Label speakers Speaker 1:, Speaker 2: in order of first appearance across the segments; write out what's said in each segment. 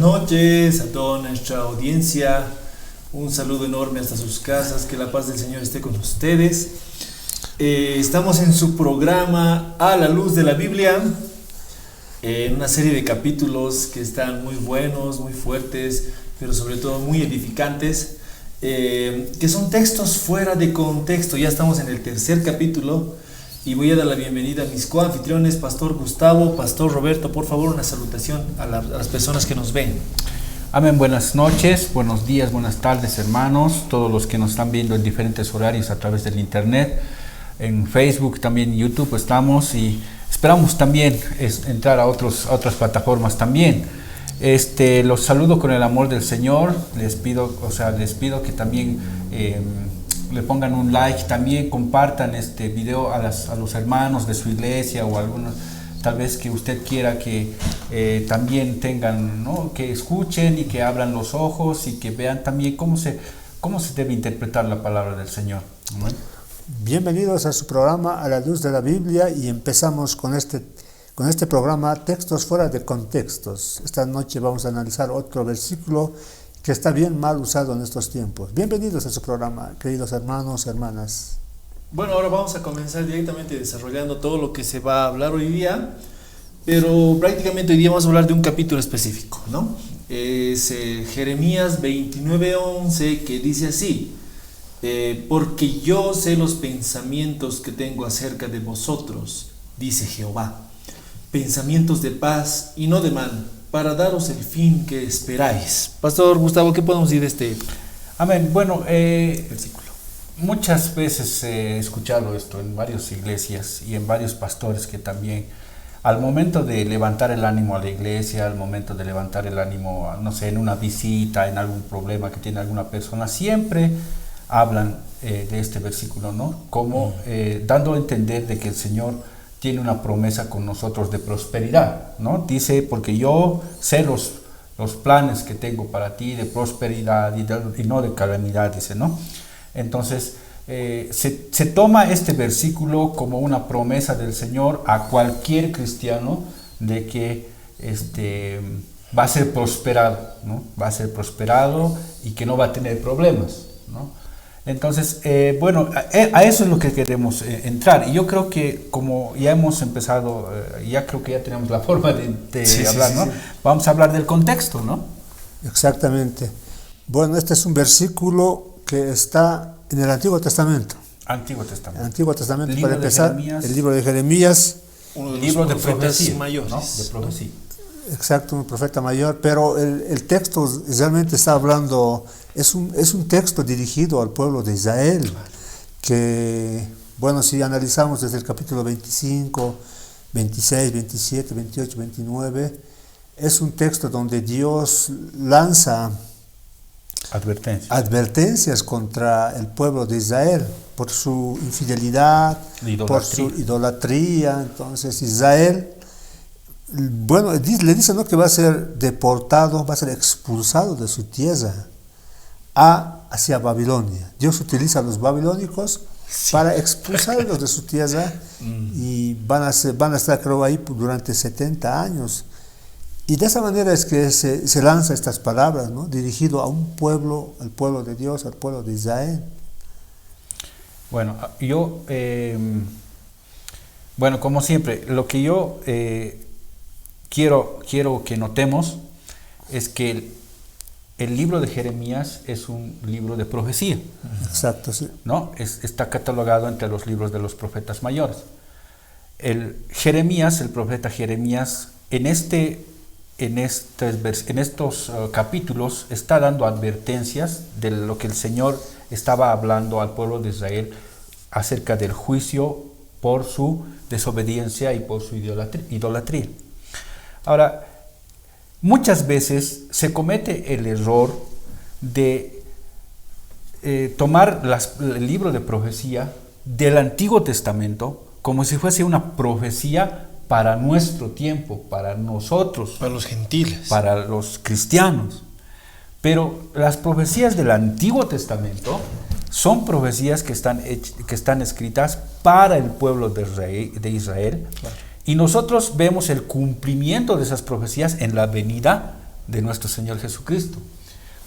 Speaker 1: noches a toda nuestra audiencia. Un saludo enorme hasta sus casas. Que la paz del Señor esté con ustedes. Estamos en su programa A la Luz de la Biblia, en una serie de capítulos que están muy buenos, muy fuertes, pero sobre todo muy edificantes, que son textos fuera de contexto. Ya estamos en el tercer capítulo y voy a dar la bienvenida a mis coanfitriones, Pastor Gustavo, Pastor Roberto. Por favor, una salutación a las personas que nos ven.
Speaker 2: Amén, buenas noches, buenos días, buenas tardes, hermanos, todos los que nos están viendo en diferentes horarios a través del internet, en Facebook, también en YouTube estamos, y esperamos también entrar a otras plataformas también. Los saludo con el amor del Señor. Les pido que también le pongan un like, también compartan este video a los hermanos de su iglesia o algunos tal vez que usted quiera que también tengan, ¿no?, que escuchen y que abran los ojos y que vean también cómo se debe interpretar la palabra del Señor. ¿Amén?
Speaker 3: Bienvenidos a su programa A la Luz de la Biblia, y empezamos con este programa Textos fuera de contextos. Esta noche vamos a analizar otro versículo que está bien mal usado en estos tiempos. Bienvenidos a su programa, queridos hermanos, hermanas.
Speaker 1: Bueno, ahora vamos a comenzar directamente desarrollando todo lo que se va a hablar hoy día, pero prácticamente hoy día vamos a hablar de un capítulo específico, ¿no? Es Jeremías 29:11, que dice así: porque yo sé los pensamientos que tengo acerca de vosotros, dice Jehová, pensamientos de paz y no de mal, para daros el fin que esperáis. Pastor Gustavo, ¿qué podemos decir de este
Speaker 2: Amén. Bueno,
Speaker 1: versículo?
Speaker 2: muchas veces he escuchado esto en varias iglesias y en varios pastores, que también al momento de levantar el ánimo a la iglesia, al momento de levantar el ánimo, no sé, en una visita, en algún problema que tiene alguna persona, siempre hablan de este versículo, ¿no? Como dando a entender de que el Señor tiene una promesa con nosotros de prosperidad, ¿no? Dice, porque yo sé los planes que tengo para ti de prosperidad y no de calamidad, dice, ¿no? Entonces, se toma este versículo como una promesa del Señor a cualquier cristiano de que va a ser prosperado, ¿no? Va a ser prosperado y que no va a tener problemas, ¿no? Entonces, a eso es lo que queremos entrar. Y yo creo que como ya hemos empezado, ya creo que ya tenemos la forma de hablar, ¿no? Sí. Vamos a hablar del contexto, ¿no?
Speaker 3: Exactamente. Bueno, este es un versículo que está en el Antiguo Testamento.
Speaker 2: Antiguo Testamento.
Speaker 3: Antiguo Testamento, para empezar, el libro de Jeremías.
Speaker 1: Uno de los
Speaker 2: libro de
Speaker 1: profetas
Speaker 2: profecía,
Speaker 1: mayores,
Speaker 2: ¿no? De profecía.
Speaker 3: Exacto, un profeta mayor, pero el texto realmente está hablando, es un texto dirigido al pueblo de Israel, que, bueno, si analizamos desde el capítulo 25, 26, 27, 28, 29, es un texto donde Dios lanza advertencias contra el pueblo de Israel por su infidelidad, por su idolatría. Entonces Israel, bueno, le dice, ¿no?, que va a ser deportado, va a ser expulsado de su tierra hacia Babilonia. Dios utiliza a los babilónicos para expulsarlos de su tierra, y van a estar, creo, ahí durante 70 años. Y de esa manera es que se lanza estas palabras, ¿no?, dirigido a un pueblo, al pueblo de Dios, al pueblo de Israel.
Speaker 2: Bueno, como siempre, lo que yo quiero que notemos es que el libro de Jeremías es un libro de profecía.
Speaker 3: Exacto, sí.
Speaker 2: ¿No? Está catalogado entre los libros de los profetas mayores. El profeta Jeremías, en estos capítulos está dando advertencias de lo que el Señor estaba hablando al pueblo de Israel acerca del juicio por su desobediencia y por su idolatría. Ahora, muchas veces se comete el error de tomar el libro de profecía del Antiguo Testamento como si fuese una profecía para nuestro tiempo, para nosotros,
Speaker 1: para los gentiles,
Speaker 2: para los cristianos. Pero las profecías del Antiguo Testamento son profecías que están escritas para el pueblo de Israel. Claro. Y nosotros vemos el cumplimiento de esas profecías en la venida de nuestro Señor Jesucristo.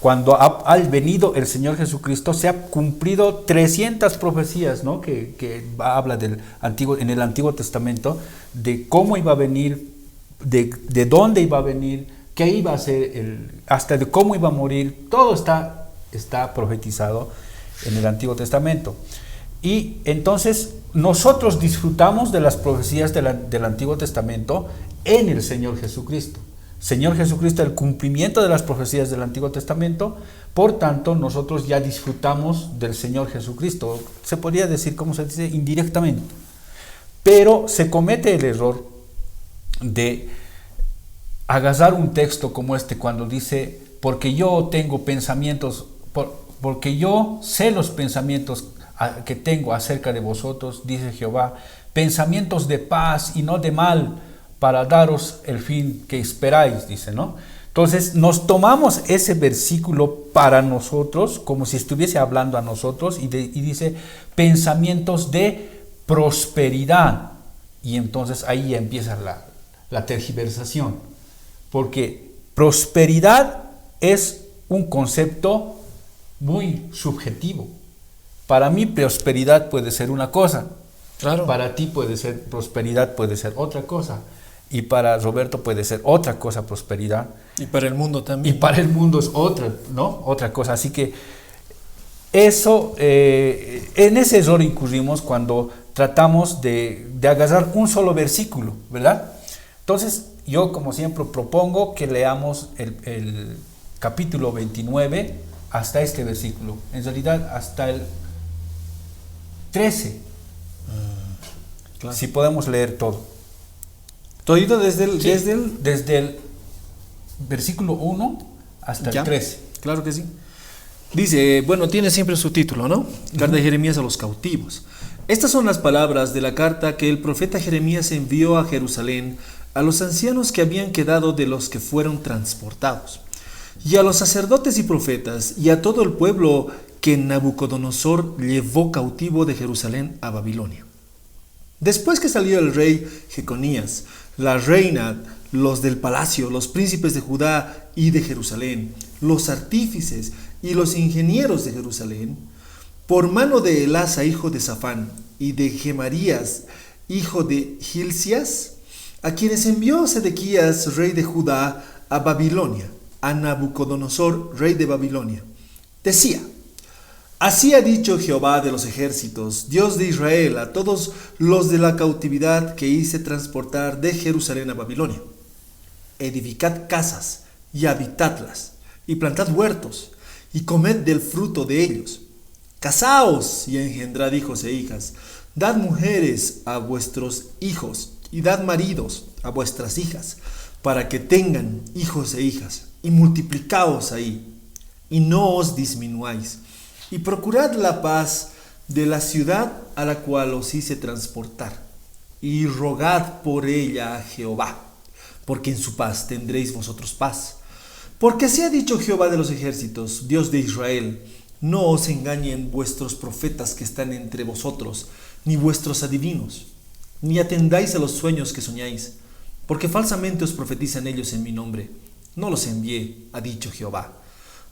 Speaker 2: Cuando ha venido el Señor Jesucristo, se ha cumplido 300 profecías, ¿no? que habla en el Antiguo Testamento, de cómo iba a venir, de dónde iba a venir, qué iba a hacer, hasta de cómo iba a morir. Todo está profetizado en el Antiguo Testamento. Y entonces nosotros disfrutamos de las profecías del Antiguo Testamento en el Señor Jesucristo. Señor Jesucristo, el cumplimiento de las profecías del Antiguo Testamento, por tanto, nosotros ya disfrutamos del Señor Jesucristo. Se podría decir, ¿cómo se dice? Indirectamente. Pero se comete el error de agarrar un texto como este cuando dice, porque yo tengo pensamientos, porque yo sé los pensamientos que tengo acerca de vosotros, dice Jehová, pensamientos de paz y no de mal, para daros el fin que esperáis, dice, ¿no? Entonces nos tomamos ese versículo para nosotros, como si estuviese hablando a nosotros, y dice pensamientos de prosperidad. Y entonces ahí ya empieza la tergiversación, porque prosperidad es un concepto muy subjetivo. Para mí prosperidad puede ser una cosa,
Speaker 1: claro.
Speaker 2: Para ti prosperidad puede ser otra cosa. Y para Roberto puede ser otra cosa prosperidad.
Speaker 1: Y para el mundo también.
Speaker 2: Y para el mundo es otra, ¿no? Otra cosa. Así que eso, en ese error incurrimos cuando tratamos de agarrar un solo versículo, ¿verdad? Entonces, yo como siempre propongo que leamos el capítulo 29 hasta este versículo. En realidad, hasta el 13.
Speaker 1: Claro.
Speaker 2: Si podemos leer todo.
Speaker 1: Todito desde
Speaker 2: el versículo 1 hasta el 13.
Speaker 1: Claro que sí. Dice, bueno, tiene siempre su título, ¿no? Carta de Jeremías a los cautivos. Estas son las palabras de la carta que el profeta Jeremías envió a Jerusalén a los ancianos que habían quedado de los que fueron transportados, y a los sacerdotes y profetas, y a todo el pueblo que Nabucodonosor llevó cautivo de Jerusalén a Babilonia. Después que salió el rey Jeconías, la reina, los del palacio, los príncipes de Judá y de Jerusalén, los artífices y los ingenieros de Jerusalén, por mano de Elasa, hijo de Safán, y de Gemarías, hijo de Hilcías, a quienes envió Sedequías, rey de Judá, a Babilonia, a Nabucodonosor, rey de Babilonia, decía: así ha dicho Jehová de los ejércitos, Dios de Israel, a todos los de la cautividad que hice transportar de Jerusalén a Babilonia: edificad casas y habitadlas, y plantad huertos, y comed del fruto de ellos. Casaos y engendrad hijos e hijas, dad mujeres a vuestros hijos, y dad maridos a vuestras hijas, para que tengan hijos e hijas, y multiplicaos ahí, y no os disminuáis. Y procurad la paz de la ciudad a la cual os hice transportar, y rogad por ella a Jehová, porque en su paz tendréis vosotros paz. Porque así ha dicho Jehová de los ejércitos, Dios de Israel: no os engañen vuestros profetas que están entre vosotros, ni vuestros adivinos, ni atendáis a los sueños que soñáis, porque falsamente os profetizan ellos en mi nombre. No los envié, ha dicho Jehová.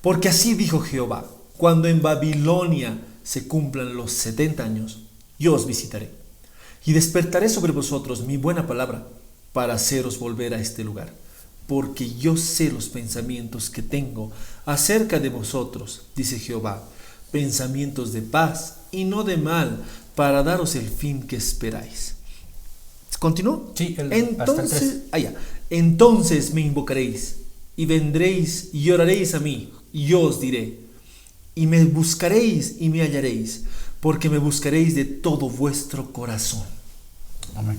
Speaker 1: Porque así dijo Jehová: cuando en Babilonia se cumplan los 70 años, yo os visitaré, y despertaré sobre vosotros mi buena palabra, para haceros volver a este lugar. Porque yo sé los pensamientos que tengo acerca de vosotros, dice Jehová, pensamientos de paz y no de mal, para daros el fin que esperáis. ¿Continuó?
Speaker 2: Sí,
Speaker 1: entonces me invocaréis, y vendréis y oraréis a mí, y yo os diré: y me buscaréis y me hallaréis, porque me buscaréis de todo vuestro corazón.
Speaker 2: Amén.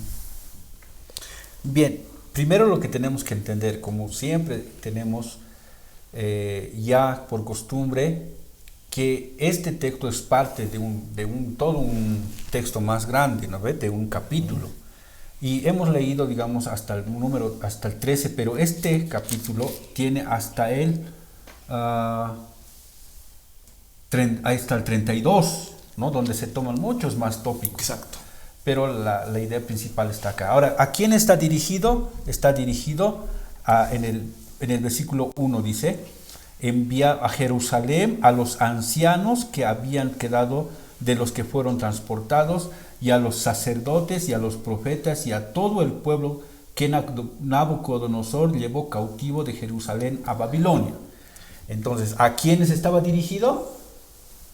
Speaker 2: Bien, primero lo que tenemos que entender, como siempre tenemos ya por costumbre, que este texto es parte de todo un texto más grande, ¿no ve? De un capítulo. Y hemos leído, digamos, hasta el 13, pero este capítulo tiene hasta el 32, ¿no? Donde se toman muchos más tópicos.
Speaker 1: Exacto.
Speaker 2: Pero la idea principal está acá. Ahora, ¿a quién está dirigido? Está dirigido en en el versículo 1 dice, envía a Jerusalén a los ancianos que habían quedado de los que fueron transportados, y a los sacerdotes y a los profetas y a todo el pueblo que Nabucodonosor llevó cautivo de Jerusalén a Babilonia. Entonces, ¿a quiénes estaba dirigido?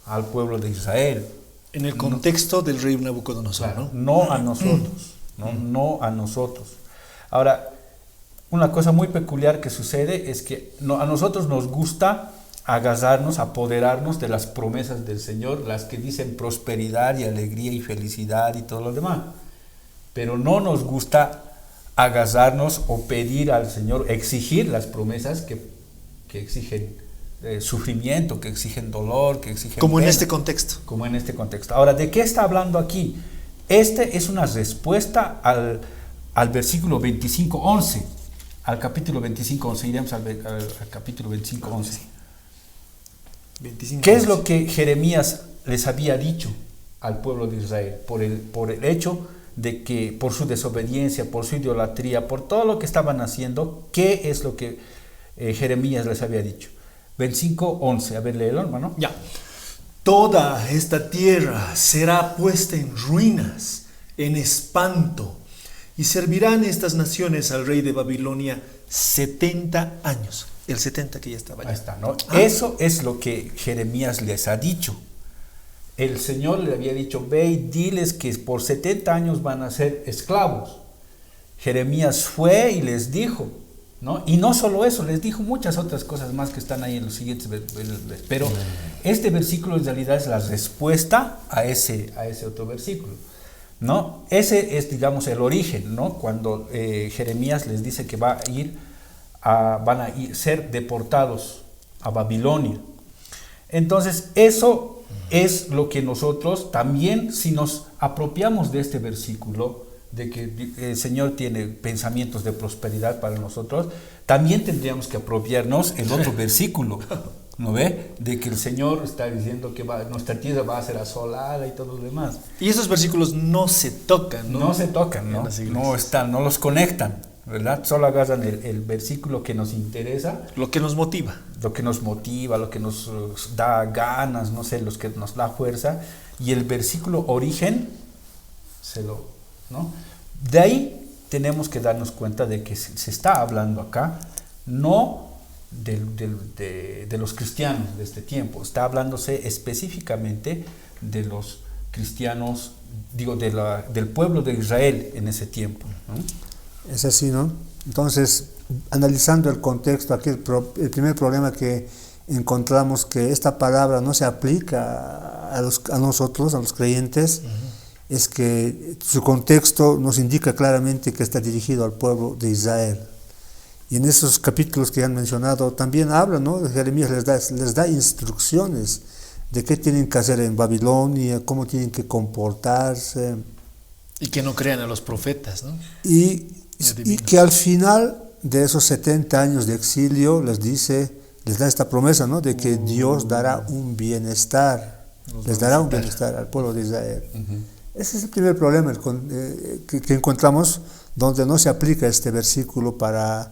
Speaker 2: Al pueblo de Israel.
Speaker 1: En el contexto del rey Nabucodonosor,
Speaker 2: claro, ¿no? A nosotros, no a nosotros. Ahora, una cosa muy peculiar que sucede es que a nosotros nos gusta agarrarnos, apoderarnos de las promesas del Señor, las que dicen prosperidad y alegría y felicidad y todo lo demás. Pero no nos gusta agarrarnos o pedir al Señor, exigir las promesas que exigen sufrimiento, que exigen dolor, que exigen
Speaker 1: como
Speaker 2: pena,
Speaker 1: en este contexto.
Speaker 2: Como en este contexto. Ahora, ¿de qué está hablando aquí? Este es una respuesta al versículo 25:11, al capítulo 25:11. Iremos al capítulo 25:11. ¿Qué es lo que Jeremías les había dicho al pueblo de Israel? Por el hecho de que por su desobediencia, por su idolatría, por todo lo que estaban haciendo, ¿qué es lo que Jeremías les había dicho? 25:11, a ver, léelo, hermano.
Speaker 1: Ya. Toda esta tierra será puesta en ruinas, en espanto, y servirán estas naciones al rey de Babilonia 70 años. El 70 que ya estaba allá.
Speaker 2: Ahí está, ¿no? Eso es lo que Jeremías les ha dicho. El Señor le había dicho, ve y diles que por 70 años van a ser esclavos. Jeremías fue y les dijo, ¿no? Y no solo eso, les dijo muchas otras cosas más que están ahí en los siguientes, pero este versículo en realidad es la respuesta a ese otro versículo, ¿no? Ese es, digamos, el origen, ¿no? Cuando Jeremías les dice que van a ser deportados a Babilonia. Entonces, eso es lo que nosotros también, si nos apropiamos de este versículo, de que el Señor tiene pensamientos de prosperidad para nosotros, también tendríamos que apropiarnos el otro versículo, ¿no ve? De que el Señor está diciendo que nuestra tierra va a ser asolada y todo lo demás.
Speaker 1: Y esos versículos no se tocan, ¿no?
Speaker 2: No se tocan, ¿no? No los conectan, ¿verdad? Solo agarran el versículo que nos interesa.
Speaker 1: Lo que nos motiva.
Speaker 2: Lo que nos motiva, lo que nos da ganas, no sé, los que nos da fuerza. Y el versículo origen, ¿no? De ahí tenemos que darnos cuenta de que se está hablando acá, no de los cristianos de este tiempo, está hablándose específicamente de los cristianos, del pueblo de Israel en ese tiempo, ¿no?
Speaker 3: Es así, ¿no? Entonces, analizando el contexto, aquí el primer problema que encontramos que esta palabra no se aplica a nosotros, a los creyentes, es que su contexto nos indica claramente que está dirigido al pueblo de Israel. Y en esos capítulos que han mencionado también habla, ¿no? Jeremías les da instrucciones de qué tienen que hacer en Babilonia, cómo tienen que comportarse.
Speaker 1: Y que no crean a los profetas, ¿no?
Speaker 3: Y que al final de esos 70 años de exilio les da esta promesa, ¿no? De que Dios dará un bienestar, les dará un bienestar al pueblo de Israel. Ese es el primer problema que encontramos, donde no se aplica este versículo para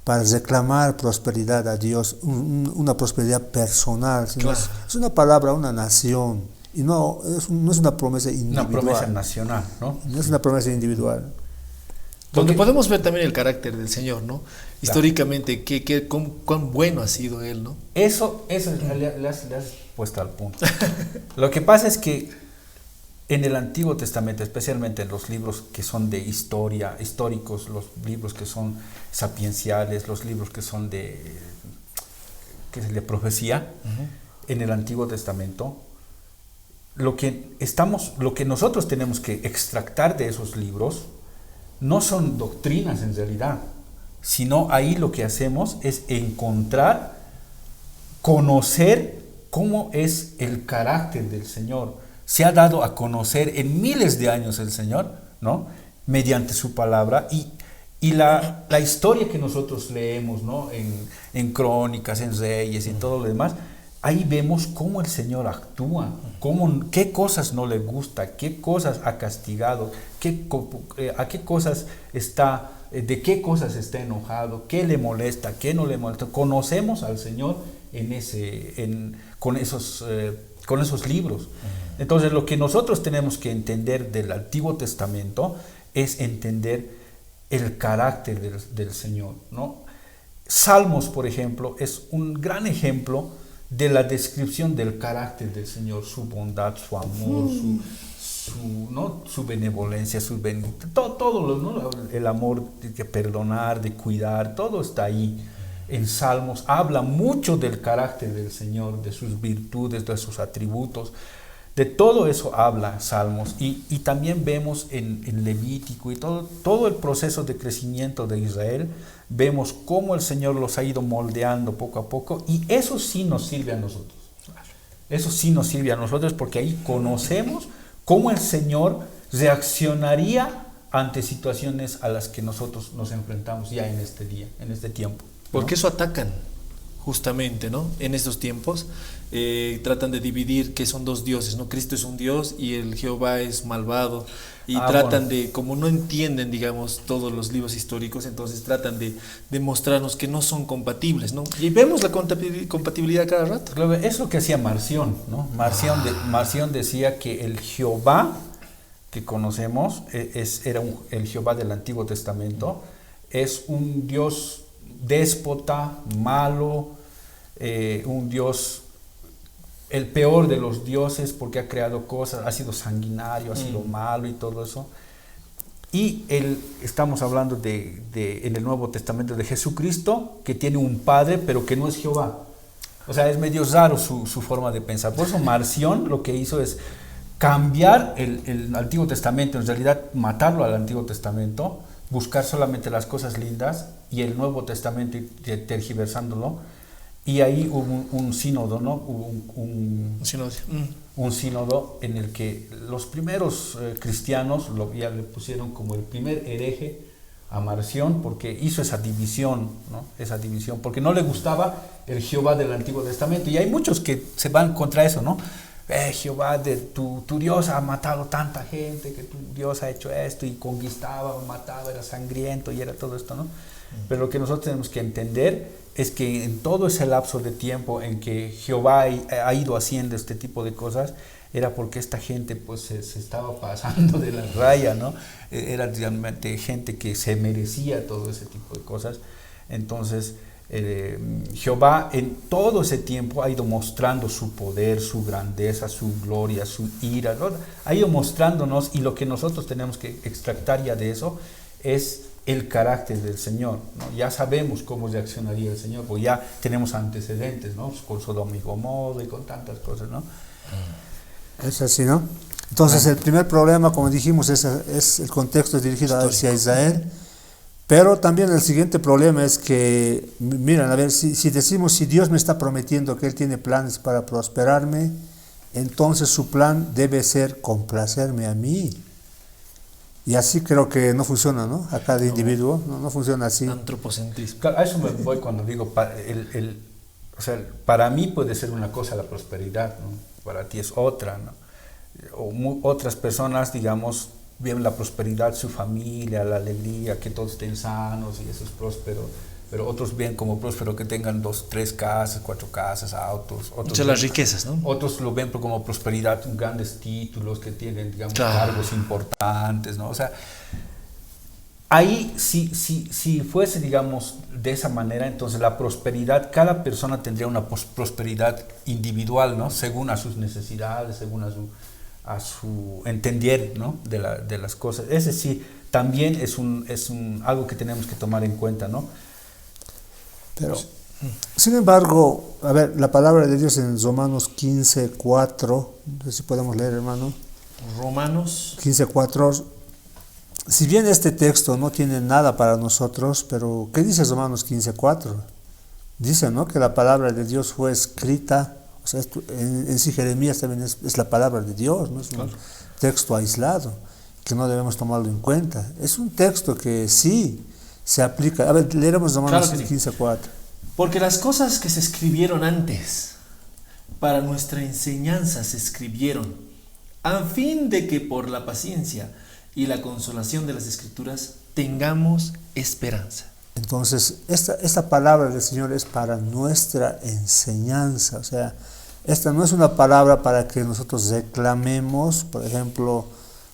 Speaker 3: reclamar prosperidad a Dios, una prosperidad personal, sino
Speaker 1: claro.
Speaker 3: Es una palabra, una nación, y no es una promesa individual.
Speaker 2: Una promesa nacional, ¿no?
Speaker 3: No es una promesa individual.
Speaker 1: Porque podemos ver también el carácter del Señor, ¿no? Históricamente, cuán bueno ha sido Él, ¿no?
Speaker 2: Eso le has puesto al punto. Lo que pasa es que en el Antiguo Testamento, especialmente en los libros que son de historia, históricos, los libros que son sapienciales, los libros que son de profecía, en el Antiguo Testamento, lo que nosotros tenemos que extractar de esos libros no son doctrinas en realidad, sino ahí lo que hacemos es conocer cómo es el carácter del Señor. Se ha dado a conocer en miles de años el Señor, ¿no? Mediante su palabra y la historia que nosotros leemos, ¿no? En Crónicas, en Reyes y todo lo demás, ahí vemos cómo el Señor actúa, qué cosas no le gusta, qué cosas ha castigado, a qué cosas está de qué cosas está enojado, qué le molesta, qué no le molesta. Conocemos al Señor con esos libros. Entonces, lo que nosotros tenemos que entender del Antiguo Testamento es entender el carácter del Señor, ¿no? Salmos, por ejemplo, es un gran ejemplo de la descripción del carácter del Señor, su bondad, su amor, su benevolencia, todo, ¿no? El amor de perdonar, de cuidar, todo está ahí. En Salmos habla mucho del carácter del Señor, de sus virtudes, de sus atributos. De todo eso habla Salmos, y también vemos en Levítico y todo el proceso de crecimiento de Israel, vemos cómo el Señor los ha ido moldeando poco a poco, y eso sí nos sirve a nosotros. Eso sí nos sirve a nosotros, porque ahí conocemos cómo el Señor reaccionaría ante situaciones a las que nosotros nos enfrentamos ya en este día, en este tiempo, ¿no?
Speaker 1: Porque eso atacan justamente, ¿no? En estos tiempos tratan de dividir que son dos dioses, ¿no? Cristo es un dios y el Jehová es malvado, y tratan de, como no entienden, digamos, todos los libros históricos, entonces tratan de mostrarnos que no son compatibles, ¿no? Y vemos la compatibilidad cada rato.
Speaker 2: Claro, es lo que hacía Marción, ¿no? Marción decía que el Jehová que conocemos era el Jehová del Antiguo Testamento, es un Dios déspota, malo, un Dios, el peor de los dioses, porque ha creado cosas, ha sido sanguinario, ha sido malo y todo eso. Y estamos hablando en el Nuevo Testamento de Jesucristo, que tiene un padre, pero que no es Jehová. O sea, es medio raro su forma de pensar. Por eso Marción lo que hizo es cambiar el Antiguo Testamento, en realidad matarlo al Antiguo Testamento, buscar solamente las cosas lindas, y el Nuevo Testamento tergiversándolo. Y ahí hubo un sínodo, ¿no? Un sínodo en el que los primeros cristianos ya le pusieron como el primer hereje a Marción, porque hizo esa división, ¿no? Esa división, porque no le gustaba el Jehová del Antiguo Testamento. Y hay muchos que se van contra eso, ¿no? Jehová, tu Dios ha matado tanta gente, que tu Dios ha hecho esto, y conquistaba, mataba, era sangriento y era todo esto, ¿no? Pero lo que nosotros tenemos que entender es que en todo ese lapso de tiempo en que Jehová ha ido haciendo este tipo de cosas, era porque esta gente pues se estaba pasando de la raya, ¿no? Era realmente gente que se merecía todo ese tipo de cosas. Entonces Jehová en todo ese tiempo ha ido mostrando su poder, su grandeza, su gloria, su ira, ¿no? Ha ido mostrándonos, y lo que nosotros tenemos que extractar ya de eso es el carácter del Señor, ¿no? Ya sabemos cómo reaccionaría el Señor, porque ya tenemos antecedentes, ¿no? Con Sodoma y Gomorra y con tantas cosas, ¿no?
Speaker 3: Es así, ¿no? Entonces el primer problema, como dijimos, es el contexto dirigido hacia Israel, pero también el siguiente problema es que, miren, a ver, si decimos, si Dios me está prometiendo que Él tiene planes para prosperarme, entonces su plan debe ser complacerme a mí. Y así creo que no funciona, ¿no? A cada individuo, no funciona así.
Speaker 1: Antropocentrismo.
Speaker 2: Claro, a eso me voy cuando digo, o sea, para mí puede ser una cosa la prosperidad, ¿no? Para ti es otra, ¿no? Otras personas, digamos, ven la prosperidad, su familia, la alegría, que todos estén sanos y eso es próspero. Pero otros ven como próspero que tengan 2, 3 casas, 4 casas, autos.
Speaker 1: Muchas las riquezas, ¿no?
Speaker 2: Otros lo ven como prosperidad, grandes títulos que tienen, digamos, cargos importantes, ¿no? O sea, ahí si fuese, digamos, de esa manera, entonces la prosperidad, cada persona tendría una prosperidad individual, ¿no? Según a sus necesidades, según a su entender, ¿no? de las cosas. Ese sí, también es algo que tenemos que tomar en cuenta, ¿no?
Speaker 3: Pero, sin embargo, a ver, la palabra de Dios en Romanos 15:4, no sé si podemos leer, hermano.
Speaker 1: Romanos
Speaker 3: 15:4. Si bien este texto no tiene nada para nosotros, pero ¿qué dice Romanos 15:4? Dice, ¿no?, que la palabra de Dios fue escrita, o sea, en sí Jeremías también es la palabra de Dios, no es un texto aislado, que no debemos tomarlo en cuenta. Es un texto que sí se aplica. A ver, leeremos Romanos 15:4.
Speaker 1: Porque las cosas que se escribieron antes, para nuestra enseñanza se escribieron, a fin de que por la paciencia y la consolación de las Escrituras tengamos esperanza.
Speaker 3: Entonces, esta palabra del Señor es para nuestra enseñanza. O sea, esta no es una palabra para que nosotros reclamemos, por ejemplo,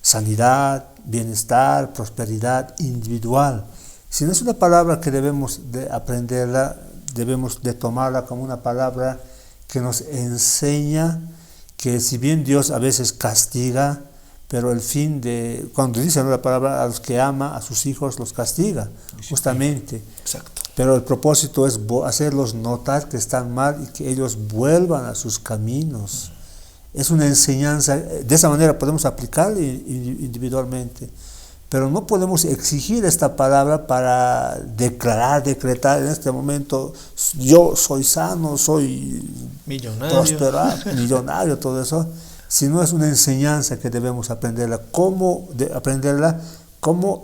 Speaker 3: sanidad, bienestar, prosperidad individual, sino es una palabra que debemos de aprenderla, debemos de tomarla como una palabra que nos enseña que si bien Dios a veces castiga, pero el fin de, cuando dice la palabra, a los que ama, a sus hijos los castiga, justamente.
Speaker 1: Exacto.
Speaker 3: Pero el propósito es hacerlos notar que están mal y que ellos vuelvan a sus caminos. Es una enseñanza, de esa manera podemos aplicarla individualmente, pero no podemos exigir esta palabra para decretar en este momento, yo soy sano, soy
Speaker 1: millonario,
Speaker 3: prosperado, millonario, todo eso, sino es una enseñanza que debemos aprenderla, como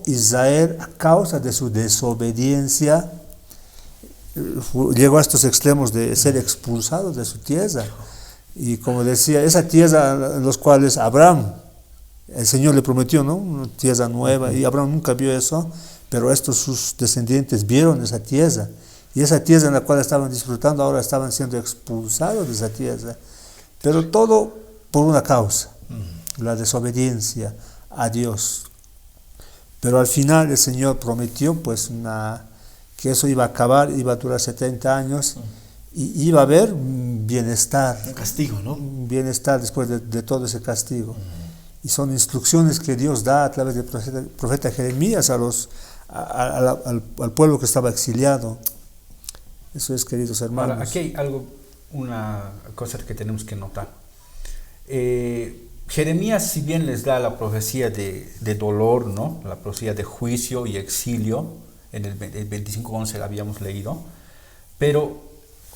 Speaker 3: Israel, a causa de su desobediencia, llegó a estos extremos de ser expulsado de su tierra. Y como decía, esa tierra en los cuales Abraham, el Señor le prometió, ¿no?, una tierra nueva, y Abraham nunca vio eso, pero estos sus descendientes vieron esa tierra, y esa tierra en la cual estaban disfrutando, ahora estaban siendo expulsados de esa tierra, pero todo por una causa, la desobediencia a Dios. Pero al final el Señor prometió pues que eso iba a acabar, iba a durar 70 años, y iba a haber bienestar.
Speaker 1: Un castigo, ¿no?
Speaker 3: Bienestar después de todo ese castigo. Y son instrucciones que Dios da a través del profeta Jeremías al pueblo que estaba exiliado. Eso es, queridos hermanos.
Speaker 2: Ahora, aquí hay una cosa que tenemos que notar. Jeremías, si bien les da la profecía de dolor, ¿no?, la profecía de juicio y exilio, en el 25:11 la habíamos leído, pero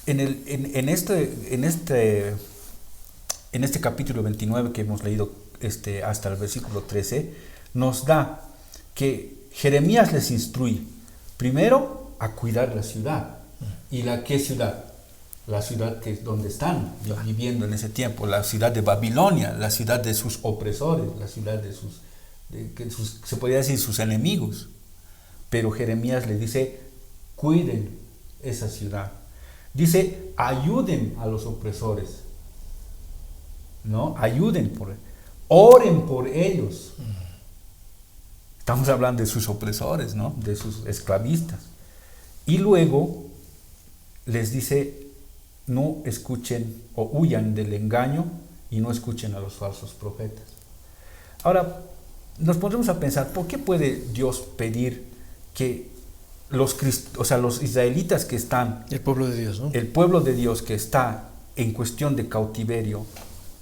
Speaker 2: en este capítulo 29 que hemos leído hasta el versículo 13, nos da que Jeremías les instruye primero a cuidar la ciudad. ¿Y qué ciudad? La ciudad donde están viviendo en ese tiempo, la ciudad de Babilonia, la ciudad de sus opresores, la ciudad de se podría decir sus enemigos. Pero Jeremías le dice, cuiden esa ciudad. Dice, ayuden a los opresores, ¿no? Oren por ellos. Estamos hablando de sus opresores, ¿no?, de sus esclavistas. Y luego les dice, no escuchen o huyan del engaño y no escuchen a los falsos profetas. Ahora, nos pondremos a pensar, ¿por qué puede Dios pedir que los israelitas que están,
Speaker 1: el pueblo de Dios, ¿no?,
Speaker 2: el pueblo de Dios que está en cuestión de cautiverio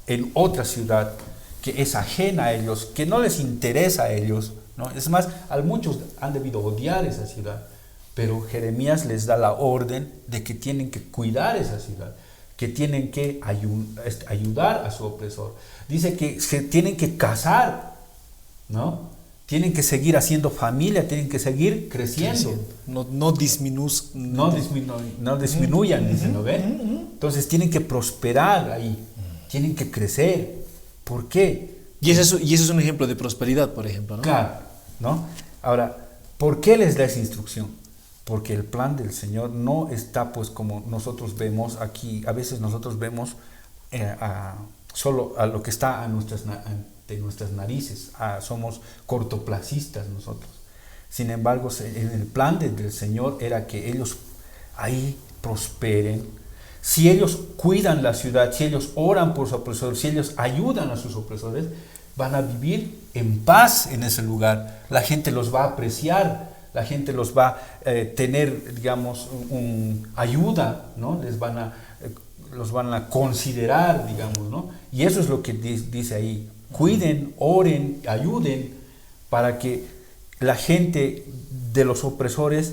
Speaker 2: en otra ciudad que es ajena a ellos, que no les interesa a ellos, ¿no? Es más, muchos han debido odiar esa ciudad, pero Jeremías les da la orden de que tienen que cuidar esa ciudad, que tienen que ayudar a su opresor. Dice que se tienen que casar, ¿no? Tienen que seguir haciendo familia, tienen que seguir creciendo.
Speaker 1: No
Speaker 2: disminuyan, dice, ¿no ven? Entonces tienen que prosperar ahí, tienen que crecer. ¿Por qué?
Speaker 1: Y eso es un ejemplo de prosperidad, por ejemplo, ¿no?
Speaker 2: Claro, ¿no? Ahora, ¿por qué les da esa instrucción? Porque el plan del Señor no está pues como nosotros vemos aquí. A veces nosotros vemos solo a lo que está ante nuestras narices. Somos cortoplacistas nosotros. Sin embargo, en el plan del Señor era que ellos ahí prosperen. Si ellos cuidan la ciudad, si ellos oran por su opresor, si ellos ayudan a sus opresores, van a vivir en paz en ese lugar. La gente los va a apreciar, la gente los va a tener, digamos, ayuda, ¿no? Los van a considerar, digamos, ¿no? Y eso es lo que dice ahí. Cuiden, oren, ayuden para que la gente de los opresores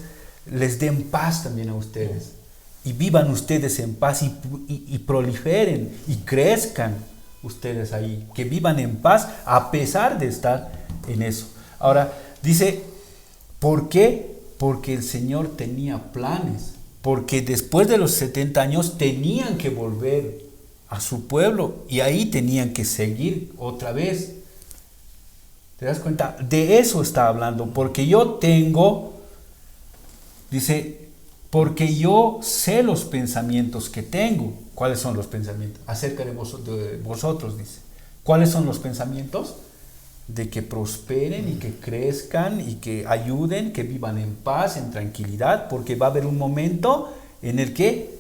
Speaker 2: les den paz también a ustedes. Y vivan ustedes en paz y proliferen y crezcan ustedes ahí, que vivan en paz a pesar de estar en eso. Ahora, dice, ¿por qué? Porque el Señor tenía planes, porque después de los 70 años tenían que volver a su pueblo y ahí tenían que seguir otra vez. ¿Te das cuenta? De eso está hablando, porque yo tengo Dice, porque yo sé los pensamientos que tengo. ¿Cuáles son los pensamientos? Acerca de vosotros, dice. ¿Cuáles son los pensamientos? De que prosperen y que crezcan y que ayuden, que vivan en paz, en tranquilidad, porque va a haber un momento en el que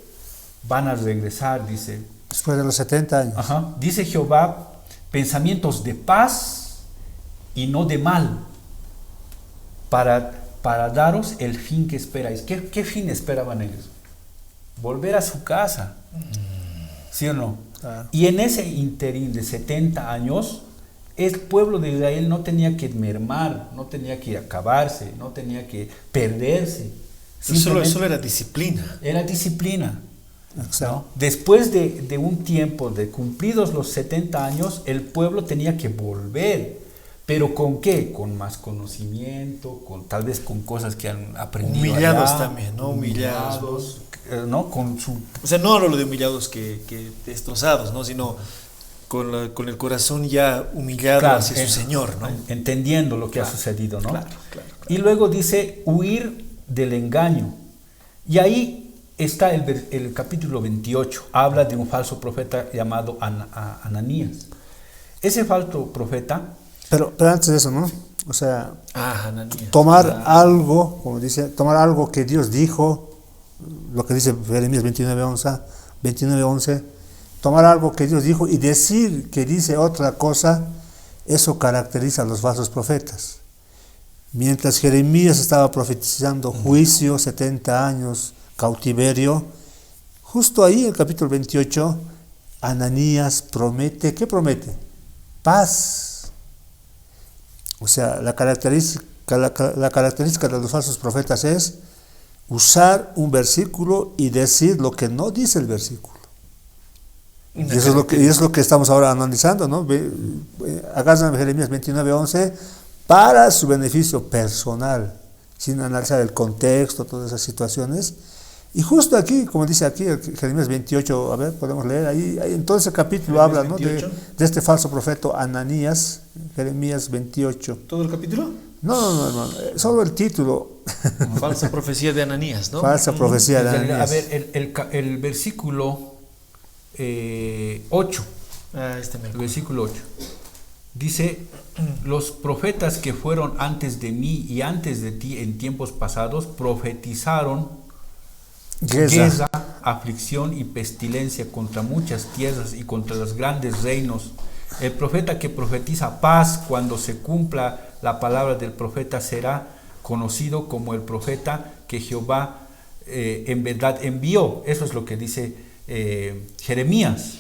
Speaker 2: van a regresar, dice.
Speaker 3: Después de los 70 años.
Speaker 2: Ajá. Dice Jehová, pensamientos de paz y no de mal, para daros el fin que esperáis. ¿Qué fin esperaban ellos? Volver a su casa, ¿sí o no?
Speaker 3: Claro.
Speaker 2: Y en ese interín de 70 años, el pueblo de Israel no tenía que mermar, no tenía que acabarse, no tenía que perderse.
Speaker 1: Solo era disciplina.
Speaker 2: Era disciplina.
Speaker 3: Exacto.
Speaker 2: ¿No? Después de un tiempo, de cumplidos los 70 años, el pueblo tenía que volver. ¿Pero con qué? Con más conocimiento, tal vez con cosas que han aprendido
Speaker 1: Humillados
Speaker 2: allá,
Speaker 1: también, ¿no? Humillados.
Speaker 2: ¿no?
Speaker 1: O sea, no hablo de humillados que destrozados, ¿no? Sino con el corazón ya humillado, claro, hacia su Señor, ¿no?
Speaker 2: Entendiendo lo que, claro, ha sucedido, ¿no?
Speaker 1: Claro.
Speaker 2: Y luego dice, huir del engaño. Y ahí está el capítulo 28, habla de un falso profeta llamado Ananías. Ese falso profeta...
Speaker 3: Pero antes de eso, ¿no? O sea,
Speaker 1: Ananías,
Speaker 3: tomar algo, como dice, tomar algo que Dios dijo, lo que dice Jeremías 29:11, tomar algo que Dios dijo y decir que dice otra cosa, eso caracteriza a los falsos profetas. Mientras Jeremías estaba profetizando juicio, 70 años, cautiverio, justo ahí, en el capítulo 28, Ananías promete, ¿qué promete? Paz. O sea, la característica de los falsos profetas es usar un versículo y decir lo que no dice el versículo. Y eso es lo que estamos ahora analizando, ¿no? Agarran Jeremías 29:11 para su beneficio personal, sin analizar el contexto, todas esas situaciones. Y justo aquí, como dice aquí, Jeremías 28, a ver, podemos leer, ahí en todo ese capítulo habla, ¿no? de este falso profeta Ananías, Jeremías 28.
Speaker 1: ¿Todo el capítulo?
Speaker 3: No, solo el título.
Speaker 1: Falsa profecía de Ananías, ¿no?
Speaker 3: Falsa profecía de Ananías.
Speaker 2: A ver, el versículo 8. El versículo 8. Dice, los profetas que fueron antes de mí y antes de ti en tiempos pasados profetizaron guerra, aflicción y pestilencia contra muchas tierras y contra los grandes reinos. El profeta que profetiza paz, cuando se cumpla la palabra del profeta, será conocido como el profeta que Jehová en verdad envió. Eso es lo que dice Jeremías,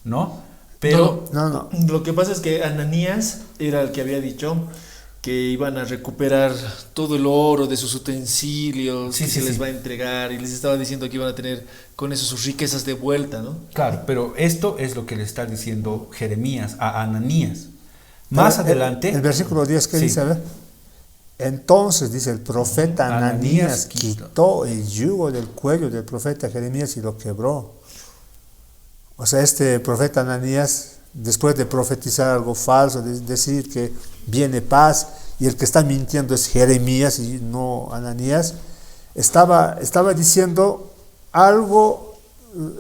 Speaker 2: ¿no? Pero
Speaker 3: no.
Speaker 1: Lo que pasa es que Ananías era el que había dicho que iban a recuperar todo el oro de sus utensilios, se les va a entregar, y les estaba diciendo que iban a tener con eso sus riquezas de vuelta, ¿no?
Speaker 2: Claro, pero esto es lo que le está diciendo Jeremías a Ananías. Más adelante...
Speaker 3: El versículo 10, ¿qué dice? A ver. Entonces, dice, el profeta Ananías quitó el yugo del cuello del profeta Jeremías y lo quebró. O sea, este profeta Ananías, después de profetizar algo falso, de decir que viene paz, y el que está mintiendo es Jeremías y no Ananías, estaba diciendo algo,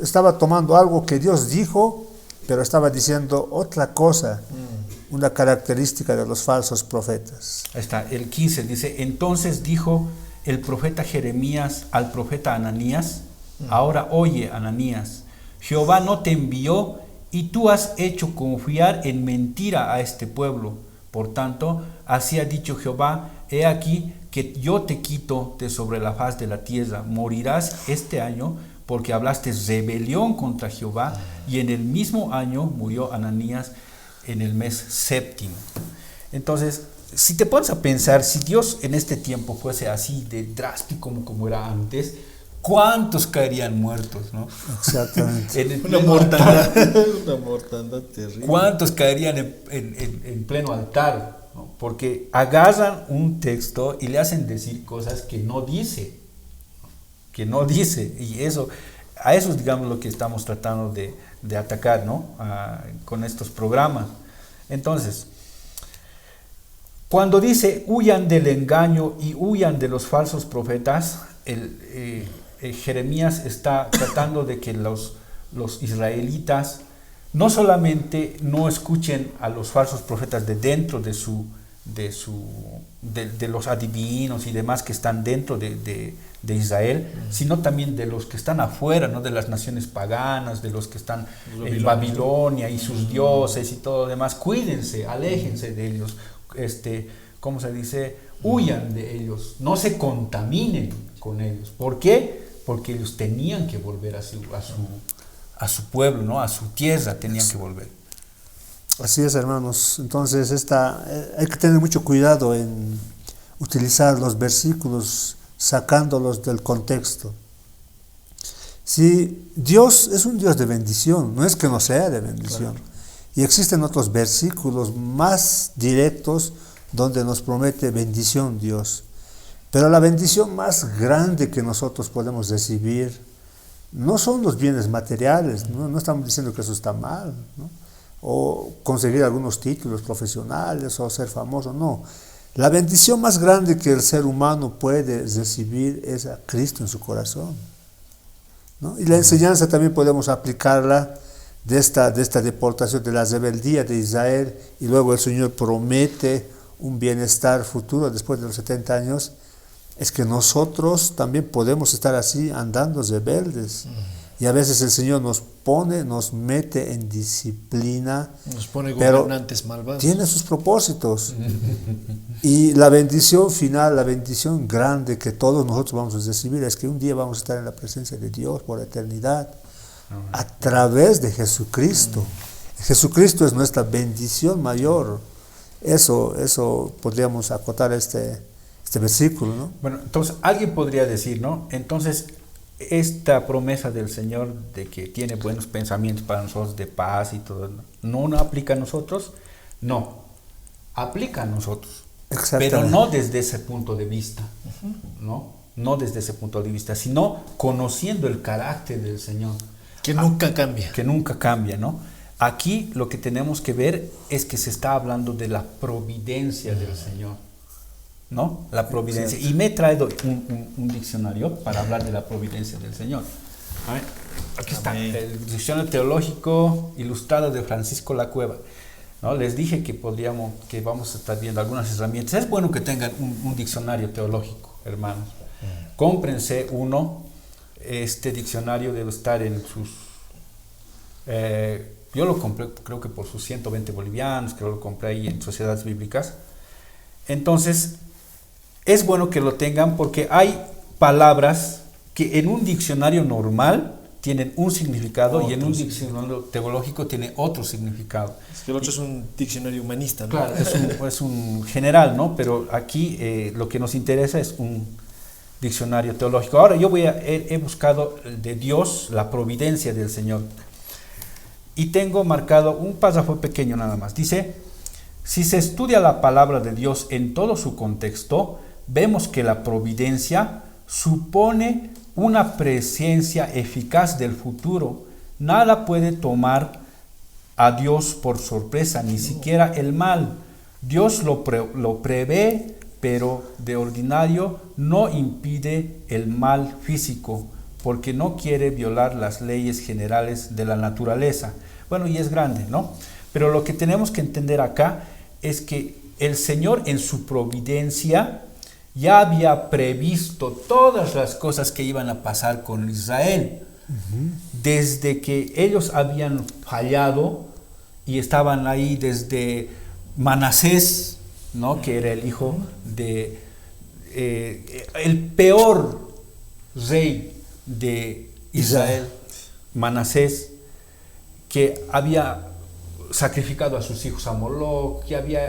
Speaker 3: estaba tomando algo que Dios dijo, pero estaba diciendo otra cosa, una característica de los falsos profetas.
Speaker 2: Ahí está, el 15 dice, entonces dijo el profeta Jeremías al profeta Ananías, ahora oye Ananías, Jehová no te envió y tú has hecho confiar en mentira a este pueblo. Por tanto, así ha dicho Jehová, he aquí que yo te quito de sobre la faz de la tierra, morirás este año porque hablaste rebelión contra Jehová, y en el mismo año murió Ananías en el mes séptimo. Entonces, si te pones a pensar, si Dios en este tiempo fuese así de drástico como era antes, ¿cuántos caerían muertos, no?
Speaker 3: Exactamente.
Speaker 1: Una mortandad terrible.
Speaker 2: ¿Cuántos caerían en pleno altar? ¿No? Porque agarran un texto y le hacen decir cosas que no dice. Y a eso es, digamos, lo que estamos tratando de atacar, ¿no? Con estos programas. Entonces, cuando dice huyan del engaño y huyan de los falsos profetas, Jeremías está tratando de que los israelitas no solamente no escuchen a los falsos profetas de dentro de los adivinos y demás que están dentro de Israel, sino también de los que están afuera, ¿no? De las naciones paganas, de los que están en Babilonia y sus dioses y todo lo demás. Cuídense, aléjense de ellos, ¿cómo se dice? Huyan de ellos, no se contaminen con ellos. ¿Por qué? Porque ellos tenían que volver a su pueblo, ¿no? A su tierra tenían que volver.
Speaker 3: Así es, hermanos. Entonces hay que tener mucho cuidado en utilizar los versículos sacándolos del contexto. Si Dios es un Dios de bendición, no es que no sea de bendición. Claro. Y existen otros versículos más directos donde nos promete bendición Dios. Pero la bendición más grande que nosotros podemos recibir no son los bienes materiales, no estamos diciendo que eso está mal, ¿no? O conseguir algunos títulos profesionales o ser famoso, no. La bendición más grande que el ser humano puede recibir es a Cristo en su corazón, ¿no? Y la enseñanza también podemos aplicarla de esta deportación, de la rebeldía de Israel, y luego el Señor promete un bienestar futuro después de los 70 años. Es que nosotros también podemos estar así, andando rebeldes. Y a veces el Señor nos mete en disciplina.
Speaker 1: Nos pone gobernantes malvados.
Speaker 3: Tiene sus propósitos. Y la bendición final, la bendición grande que todos nosotros vamos a recibir es que un día vamos a estar en la presencia de Dios por eternidad. A través de Jesucristo. Jesucristo es nuestra bendición mayor. Eso podríamos acotar este versículo, ¿no?
Speaker 2: Bueno, entonces alguien podría decir, ¿no? Entonces, esta promesa del Señor de que tiene buenos pensamientos para nosotros, de paz y todo, ¿no aplica a nosotros? No, aplica a nosotros, pero no desde ese punto de vista, ¿no? No desde ese punto de vista, sino conociendo el carácter del Señor.
Speaker 1: Que nunca cambia.
Speaker 2: Que nunca cambia, ¿no? Aquí lo que tenemos que ver es que se está hablando de la providencia del Señor, ¿no? La providencia. Exacto. Y me he traído un diccionario para hablar de la providencia del Señor. A ver, aquí está, el diccionario teológico ilustrado de Francisco Lacueva, ¿no? Les dije que vamos a estar viendo algunas herramientas. Es bueno que tengan un diccionario teológico, hermanos. Cómprense uno. Este diccionario debe estar en sus... yo lo compré, creo que por sus 120 bolivianos, que lo compré ahí en Sociedades Bíblicas. Entonces, es bueno que lo tengan porque hay palabras que en un diccionario normal tienen un significado y en un diccionario teológico tiene otro significado.
Speaker 1: Es que el otro es un diccionario humanista, ¿no?
Speaker 2: Claro, es un general, ¿no? Pero aquí lo que nos interesa es un diccionario teológico. Ahora yo he buscado de Dios, la providencia del Señor. Y tengo marcado un párrafo pequeño nada más. Dice: si se estudia la palabra de Dios en todo su contexto, vemos que la providencia supone una presencia eficaz del futuro. Nada puede tomar a Dios por sorpresa, ni siquiera el mal. Dios lo prevé, pero de ordinario no impide el mal físico, porque no quiere violar las leyes generales de la naturaleza. Bueno, y es grande, ¿no? Pero lo que tenemos que entender acá es que el Señor en su providencia ya había previsto todas las cosas que iban a pasar con Israel. Desde que ellos habían fallado y estaban ahí desde Manasés, ¿no? Que era el hijo de el peor rey de Israel, Manasés, que había sacrificado a sus hijos a Moloch, que había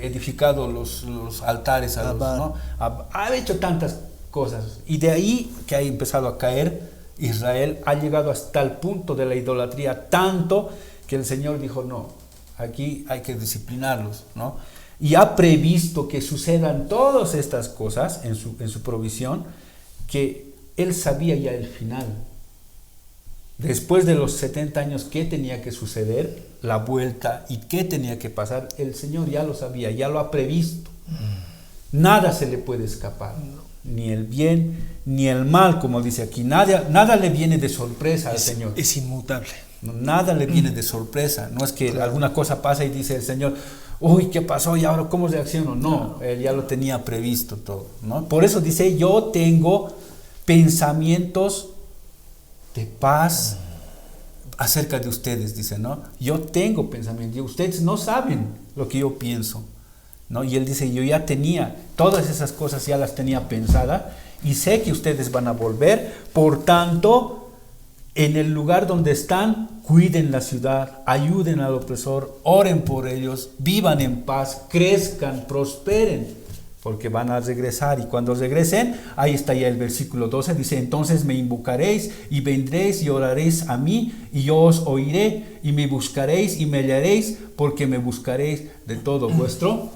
Speaker 2: edificado los altares a los, ¿no? Ha hecho tantas cosas, y de ahí que ha empezado a caer Israel, ha llegado hasta el punto de la idolatría, tanto que el Señor dijo: no, aquí hay que disciplinarlos, ¿no? Y ha previsto que sucedan todas estas cosas en su provisión, que Él sabía ya el final. Después de los 70 años, ¿qué tenía que suceder? La vuelta, y qué tenía que pasar. El Señor ya lo sabía, ya lo ha previsto. Nada se le puede escapar. ni el bien, ni el mal, como dice aquí. Nada le viene de sorpresa al Señor.
Speaker 1: Es inmutable.
Speaker 2: Nada le viene de sorpresa. No es que alguna cosa pasa y dice el Señor, uy, ¿qué pasó? ¿Y ahora cómo reacciono? No, Él ya lo tenía previsto todo, ¿no? Por eso dice, yo tengo pensamientos de paz acerca de ustedes, dice, ¿no? Yo tengo pensamientos, y ustedes no saben lo que yo pienso, ¿no? Y Él dice, yo ya tenía, todas esas cosas ya las tenía pensadas, y sé que ustedes van a volver, por tanto, en el lugar donde están, cuiden la ciudad, ayuden al opresor, oren por ellos, vivan en paz, crezcan, prosperen, porque van a regresar. Y cuando regresen, ahí está ya el versículo 12, dice, entonces me invocaréis y vendréis y oraréis a mí, y yo os oiré, y me buscaréis y me hallaréis, porque me buscaréis de todo vuestro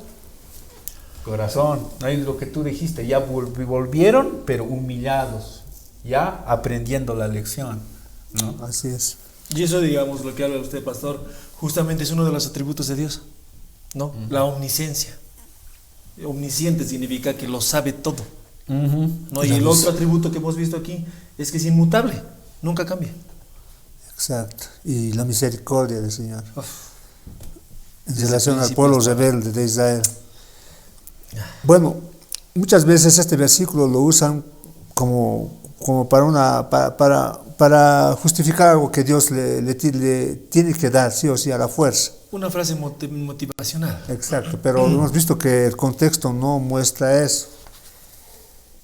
Speaker 2: corazón. No es lo que tú dijiste, ya volvieron, pero humillados, ya aprendiendo la lección, ¿no?
Speaker 3: Así es.
Speaker 1: Y eso, digamos, lo que habla usted, pastor, justamente es uno de los atributos de Dios, ¿no? La omnisciencia. Omnisciente significa que lo sabe todo, ¿no? Y el otro atributo que hemos visto aquí es que es inmutable, nunca cambia.
Speaker 3: Exacto. Y la misericordia del Señor en relación al pueblo rebelde de Israel. Bueno, muchas veces este versículo lo usan como para justificar algo que Dios le tiene que dar, sí o sí, a la fuerza.
Speaker 1: Una frase motivacional.
Speaker 3: Exacto, pero hemos visto que el contexto no muestra eso.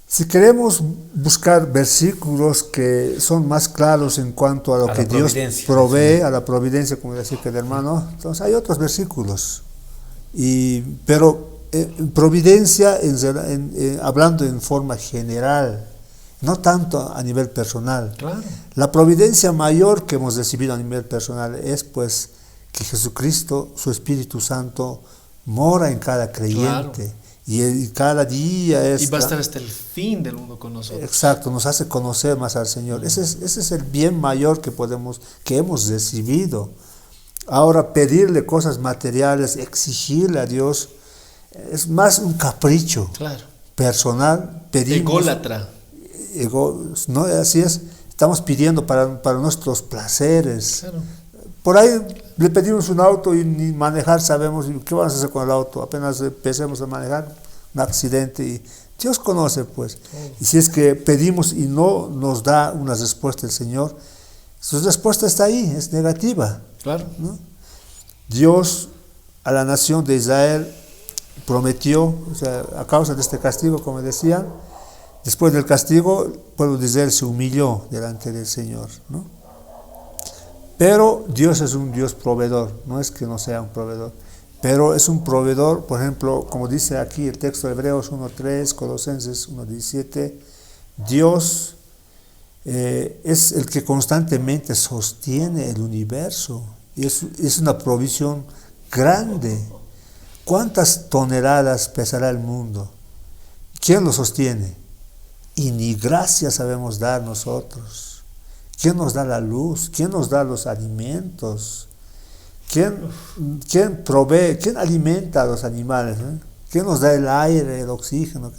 Speaker 3: Si queremos buscar versículos que son más claros en cuanto a lo que Dios provee, a la providencia, como decía el hermano, entonces hay otros versículos. Pero providencia, hablando en forma general, no tanto a nivel personal.
Speaker 1: Claro.
Speaker 3: La providencia mayor que hemos recibido a nivel personal es pues que Jesucristo, su Espíritu Santo, mora en cada creyente. Claro. Y cada día
Speaker 1: y va a estar hasta el fin del mundo con nosotros.
Speaker 3: Exacto, nos hace conocer más al Señor. Ese es el bien mayor que hemos recibido. Ahora, pedirle cosas materiales, exigirle a Dios, es más un capricho.
Speaker 1: Claro.
Speaker 3: Personal.
Speaker 1: Ególatra.
Speaker 3: No, así es. Estamos pidiendo para nuestros placeres.
Speaker 1: Claro.
Speaker 3: Por ahí le pedimos un auto y ni manejar sabemos. ¿Qué vamos a hacer con el auto? Apenas empecemos a manejar, un accidente. Y Dios conoce, pues. Y si es que pedimos y no nos da una respuesta el Señor, su respuesta está ahí, es negativa.
Speaker 1: Claro.
Speaker 3: ¿No? Dios a la nación de Israel prometió, o sea, a causa de este castigo, como decía, después del castigo, el pueblo de Israel se humilló delante del Señor, ¿no? Pero Dios es un Dios proveedor, no es que no sea un proveedor, pero es un proveedor, por ejemplo, como dice aquí el texto de Hebreos 1.3, Colosenses 1.17, Dios es el que constantemente sostiene el universo, y es una provisión grande. ¿Cuántas toneladas pesará el mundo? ¿Quién lo sostiene? Y ni gracias sabemos dar nosotros. ¿Quién nos da la luz? ¿Quién nos da los alimentos? ¿Quién provee? ¿Quién alimenta a los animales? ¿Quién nos da el aire, el oxígeno?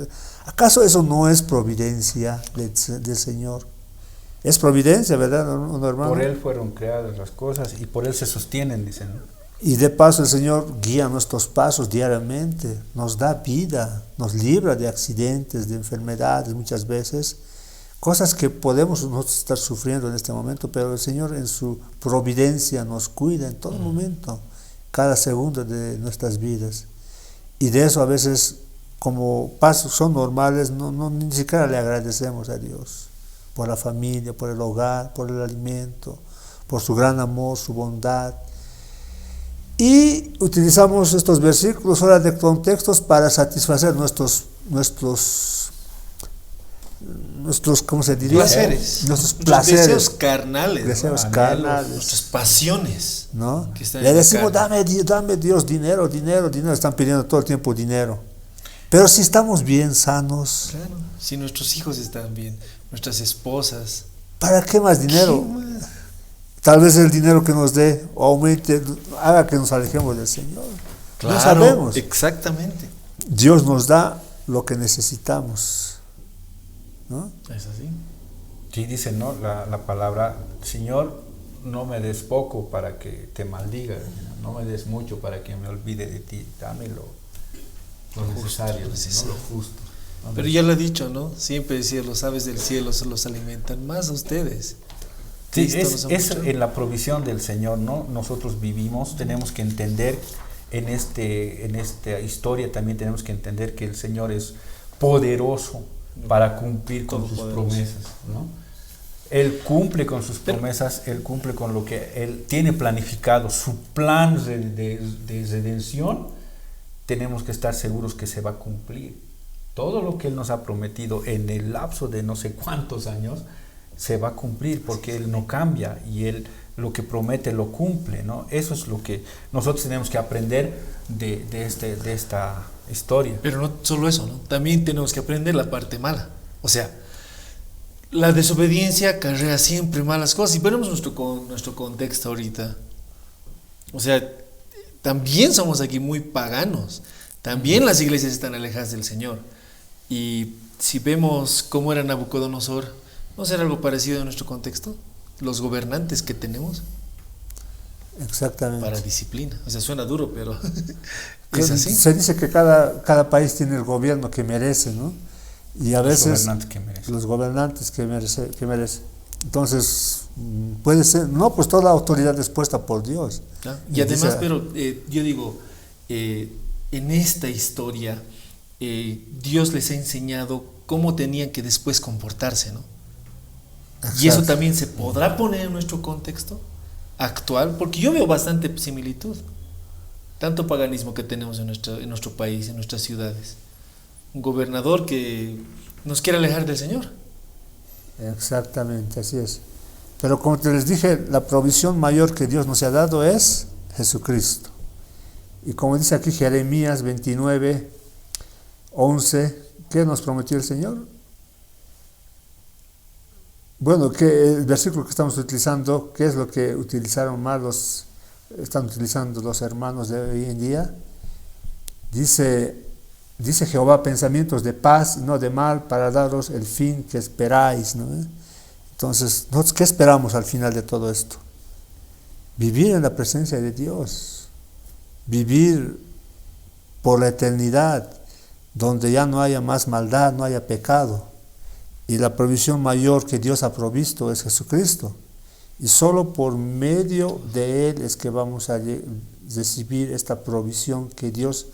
Speaker 3: ¿Acaso eso no es providencia del Señor? Es providencia, ¿verdad, no, hermano?
Speaker 2: Por Él fueron creadas las cosas y por Él se sostienen, dicen, ¿no?
Speaker 3: Y de paso el Señor guía nuestros pasos diariamente, nos da vida, nos libra de accidentes, de enfermedades muchas veces, cosas que podemos nosotros estar sufriendo en este momento, pero el Señor en su providencia nos cuida en todo momento, cada segundo de nuestras vidas. Y de eso a veces, como pasos son normales, ni siquiera le agradecemos a Dios por la familia, por el hogar, por el alimento, por su gran amor, su bondad. Y utilizamos estos versículos fuera de contextos para satisfacer nuestros ¿cómo se diría?
Speaker 1: Placeres.
Speaker 3: Nuestros placeres.
Speaker 1: Deseos carnales.
Speaker 3: Deseos carnales.
Speaker 1: Nuestras pasiones.
Speaker 3: ¿No? Le decimos, dame Dios dinero. Están pidiendo todo el tiempo dinero. Pero si estamos bien sanos.
Speaker 1: Claro. Si nuestros hijos están bien, nuestras esposas.
Speaker 3: ¿Para qué más dinero? Tal vez el dinero que nos dé o aumente, haga que nos alejemos del Señor.
Speaker 1: Claro,
Speaker 3: no sabemos.
Speaker 1: Exactamente.
Speaker 3: Dios nos da lo que necesitamos. ¿no?
Speaker 1: Es así.
Speaker 2: Sí, dice, ¿no? La palabra, Señor, no me des poco para que te maldiga, no me des mucho para que me olvide de ti, dame lo necesario, ¿no? Lo justo. ¿No?
Speaker 1: Pero ya lo he dicho, ¿no? Siempre decía, los aves del cielo se los alimentan más a ustedes.
Speaker 2: Sí, es en la provisión del Señor, ¿no? Nosotros vivimos, tenemos que entender en esta historia, también tenemos que entender que el Señor es poderoso para cumplir con sus promesas, ¿no? Él cumple con sus promesas, Él cumple con lo que Él tiene planificado, su plan de redención. Tenemos que estar seguros que se va a cumplir. Todo lo que Él nos ha prometido en el lapso de no sé cuántos años se va a cumplir, porque Él no cambia y Él lo que promete lo cumple, ¿no? Eso es lo que nosotros tenemos que aprender de esta historia.
Speaker 1: Pero no solo eso, ¿no? También tenemos que aprender la parte mala. O sea, la desobediencia acarrea siempre malas cosas. Y ponemos nuestro contexto ahorita. O sea, también somos aquí muy paganos. También las iglesias están alejadas del Señor. Y si vemos cómo era Nabucodonosor, ¿no será algo parecido en nuestro contexto? Los gobernantes que tenemos.
Speaker 3: Exactamente.
Speaker 1: Para disciplina. O sea, suena duro, pero es así.
Speaker 3: Se dice que cada país tiene el gobierno que merece, ¿no? Y a veces los gobernantes que merece. Entonces, puede ser, no, pues toda la autoridad es puesta por Dios.
Speaker 1: Y además, pero yo digo, en esta historia, Dios les ha enseñado cómo tenían que después comportarse, ¿no? Exacto. Y eso también se podrá poner en nuestro contexto actual, porque yo veo bastante similitud, tanto paganismo que tenemos en nuestro país, en nuestras ciudades. Un gobernador que nos quiere alejar del Señor.
Speaker 3: Exactamente, así es. Pero como te les dije, la provisión mayor que Dios nos ha dado es Jesucristo. Y como dice aquí Jeremías 29, 11, ¿qué nos prometió el Señor? Bueno, que el versículo que estamos utilizando, ¿qué es lo que están utilizando los hermanos de hoy en día? Dice Jehová, pensamientos de paz y no de mal, para daros el fin que esperáis, ¿no? Entonces, ¿nosotros qué esperamos al final de todo esto? Vivir en la presencia de Dios, vivir por la eternidad, donde ya no haya más maldad, no haya pecado. Y la provisión mayor que Dios ha provisto es Jesucristo. Y solo por medio de Él es que vamos a recibir esta provisión que Dios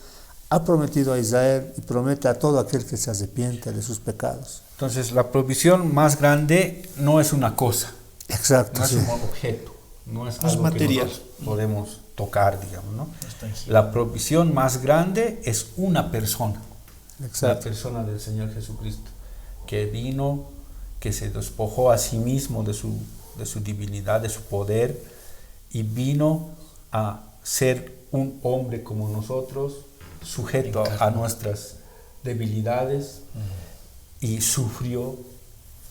Speaker 3: ha prometido a Israel y promete a todo aquel que se arrepiente de sus pecados.
Speaker 2: Entonces, la provisión más grande no es una cosa.
Speaker 3: Exacto.
Speaker 2: No es un objeto. No es algo
Speaker 1: material
Speaker 2: que podemos tocar, digamos, ¿no? La provisión más grande es una persona. Exacto. La persona del Señor Jesucristo, que vino, que se despojó a sí mismo de su divinidad, de su poder, y vino a ser un hombre como nosotros, sujeto a nuestras debilidades, y sufrió,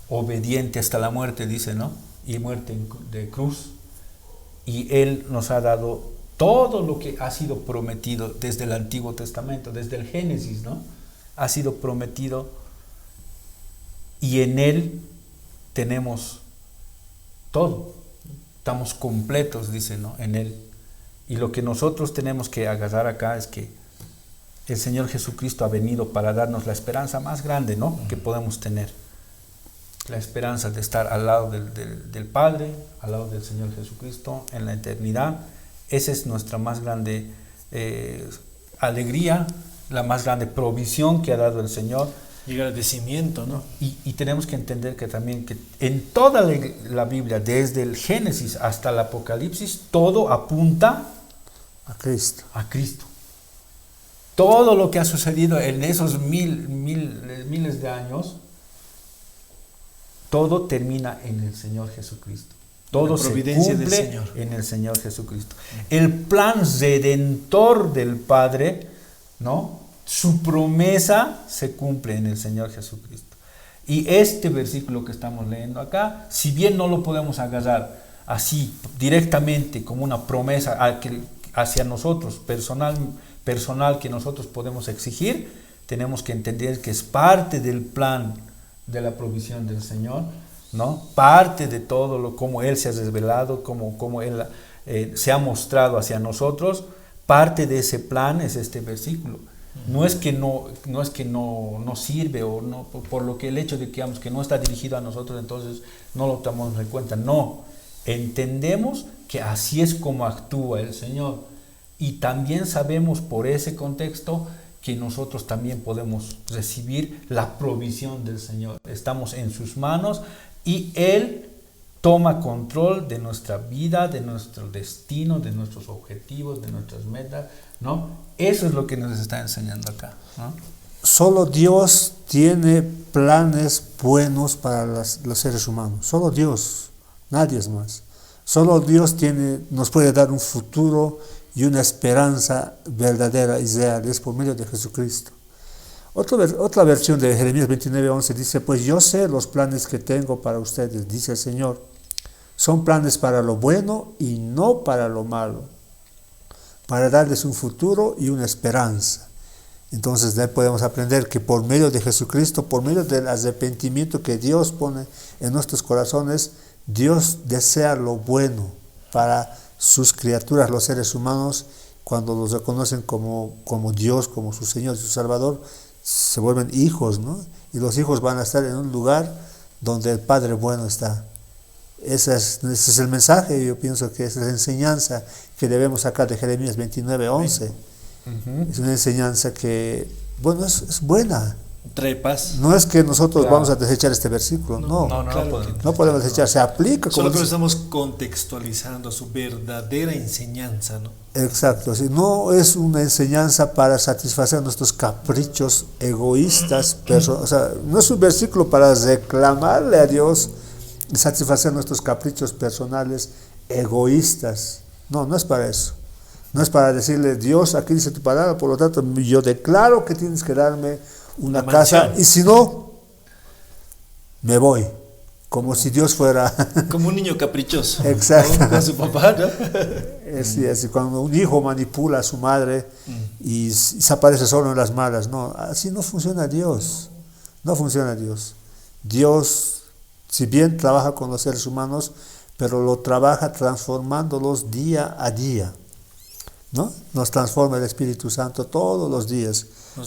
Speaker 2: obediente hasta la muerte, dice, ¿no? Y muerte de cruz. Y Él nos ha dado todo lo que ha sido prometido desde el Antiguo Testamento, desde el Génesis, ¿no? Ha sido prometido, y en Él tenemos todo, estamos completos, dice, ¿no? En Él. Y lo que nosotros tenemos que agarrar acá es que el Señor Jesucristo ha venido para darnos la esperanza más grande, ¿no? Que podemos tener. La esperanza de estar al lado del Padre, al lado del Señor Jesucristo, en la eternidad. Esa es nuestra más grande alegría, la más grande provisión que ha dado el Señor.
Speaker 1: Y agradecimiento, ¿no?
Speaker 2: Y tenemos que entender que también que en toda la Biblia, desde el Génesis hasta el Apocalipsis, todo apunta
Speaker 3: a Cristo.
Speaker 2: A Cristo. Todo lo que ha sucedido en esos miles de años, todo termina en el Señor Jesucristo. Todo se cumple en el Señor Jesucristo. El plan redentor del Padre, ¿no? Su promesa se cumple en el Señor Jesucristo. Y este versículo que estamos leyendo acá, si bien no lo podemos agarrar así directamente como una promesa hacia nosotros, personal que nosotros podemos exigir, tenemos que entender que es parte del plan de la provisión del Señor, ¿no? Parte de todo lo como Él se ha revelado, como Él se ha mostrado hacia nosotros, parte de ese plan es este versículo. No es que no sirve o no, por lo que el hecho de que no está dirigido a nosotros, entonces no lo tomamos en cuenta. No, entendemos que así es como actúa el Señor y también sabemos por ese contexto que nosotros también podemos recibir la provisión del Señor. Estamos en sus manos y Él toma control de nuestra vida, de nuestro destino, de nuestros objetivos, de nuestras metas, ¿no? Eso es lo que nos está enseñando acá, ¿no?
Speaker 3: Solo Dios tiene planes buenos para los seres humanos. Solo Dios, nadie es más. Solo Dios nos puede dar un futuro y una esperanza verdadera y real, es por medio de Jesucristo. Otra versión de Jeremías 29:11 dice, pues yo sé los planes que tengo para ustedes, dice el Señor. Son planes para lo bueno y no para lo malo, para darles un futuro y una esperanza. Entonces de ahí podemos aprender que por medio de Jesucristo, por medio del arrepentimiento que Dios pone en nuestros corazones, Dios desea lo bueno para sus criaturas, los seres humanos, cuando los reconocen como Dios, como su Señor y su Salvador, se vuelven hijos, ¿no? Y los hijos van a estar en un lugar donde el Padre bueno está. Ese es el mensaje, yo pienso que es la enseñanza que debemos sacar de Jeremías 29:11. Es una enseñanza que, bueno, es buena.
Speaker 1: Trepas.
Speaker 3: No es que nosotros vamos a desechar este versículo, no podemos desechar, se aplica.
Speaker 1: Solo que lo estamos contextualizando a su verdadera enseñanza, ¿no?
Speaker 3: Exacto, ¿sí? No es una enseñanza para satisfacer nuestros caprichos egoístas, o sea, no es un versículo para reclamarle a Dios y satisfacer nuestros caprichos personales egoístas. No es para eso. No es para decirle, Dios, aquí dice tu palabra, por lo tanto, yo declaro que tienes que darme una casa, y si no, me voy. Como si Dios fuera...
Speaker 1: Como un niño caprichoso.
Speaker 3: Exacto.
Speaker 1: Con su papá, ¿no?
Speaker 3: Es cuando un hijo manipula a su madre y se aparece solo en las malas. No, así no funciona Dios. No funciona Dios. Dios, si bien trabaja con los seres humanos, pero lo trabaja transformándolos día a día, ¿no? Nos transforma el Espíritu Santo todos los días.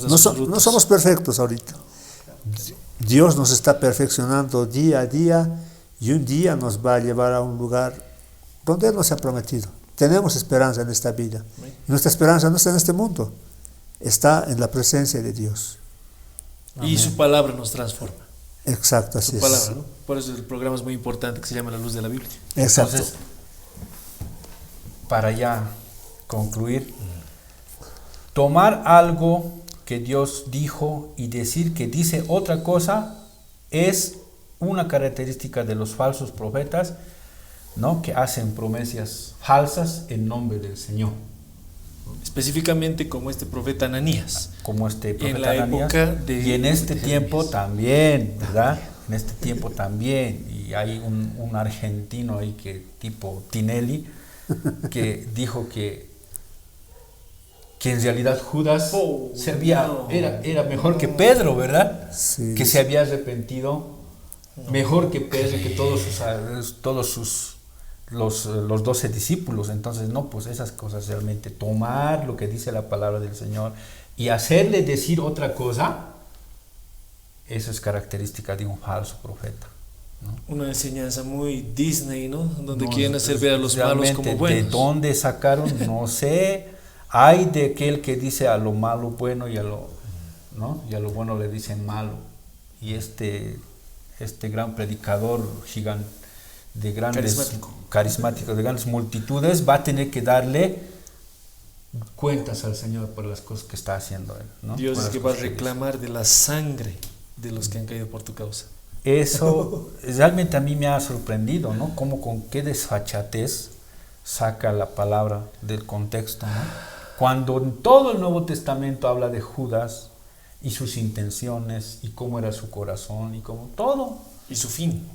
Speaker 3: No somos perfectos ahorita. Dios nos está perfeccionando día a día y un día nos va a llevar a un lugar donde Él nos ha prometido. Tenemos esperanza en esta vida. Nuestra esperanza no está en este mundo, está en la presencia de Dios.
Speaker 1: Y su palabra nos transforma.
Speaker 3: Exacto, así
Speaker 1: su palabra, ¿no? Por eso el programa es muy importante, que se llama La Luz de la Biblia.
Speaker 3: Exacto.
Speaker 2: Entonces, para ya concluir, tomar algo que Dios dijo y decir que dice otra cosa es una característica de los falsos profetas, ¿no? Que hacen promesas falsas en nombre del Señor.
Speaker 1: Específicamente como este profeta Ananías.
Speaker 2: Como este profeta
Speaker 1: en la
Speaker 2: Ananías.
Speaker 1: Época de,
Speaker 2: y en este tiempo
Speaker 1: Jeremías.
Speaker 2: también, ¿verdad? En este tiempo también. Y hay un argentino ahí tipo Tinelli que dijo que en realidad Judas era mejor que Pedro, ¿verdad?
Speaker 3: Sí.
Speaker 2: Que se había arrepentido mejor que Pedro, que los 12 discípulos. Entonces, no, pues esas cosas realmente, tomar lo que dice la palabra del Señor y hacerle decir otra cosa, eso es característica de un falso profeta, ¿no?
Speaker 1: Una enseñanza muy Disney, ¿no? Donde quieren hacer ver a los malos como buenos.
Speaker 2: ¿De dónde sacaron? No sé. Hay de aquel que dice a lo malo bueno y a lo bueno le dicen malo. Y este gran predicador gigante de grandes carismático, de grandes multitudes, va a tener que darle cuentas al Señor por las cosas que está haciendo él, ¿no?
Speaker 1: Dios es que va a reclamar de la sangre de los que han caído por tu causa.
Speaker 2: Eso realmente a mí me ha sorprendido, ¿no? Cómo con qué desfachatez saca la palabra del contexto, ¿no? Cuando en todo el Nuevo Testamento habla de Judas y sus intenciones y cómo era su corazón y cómo todo.
Speaker 1: Y su fin.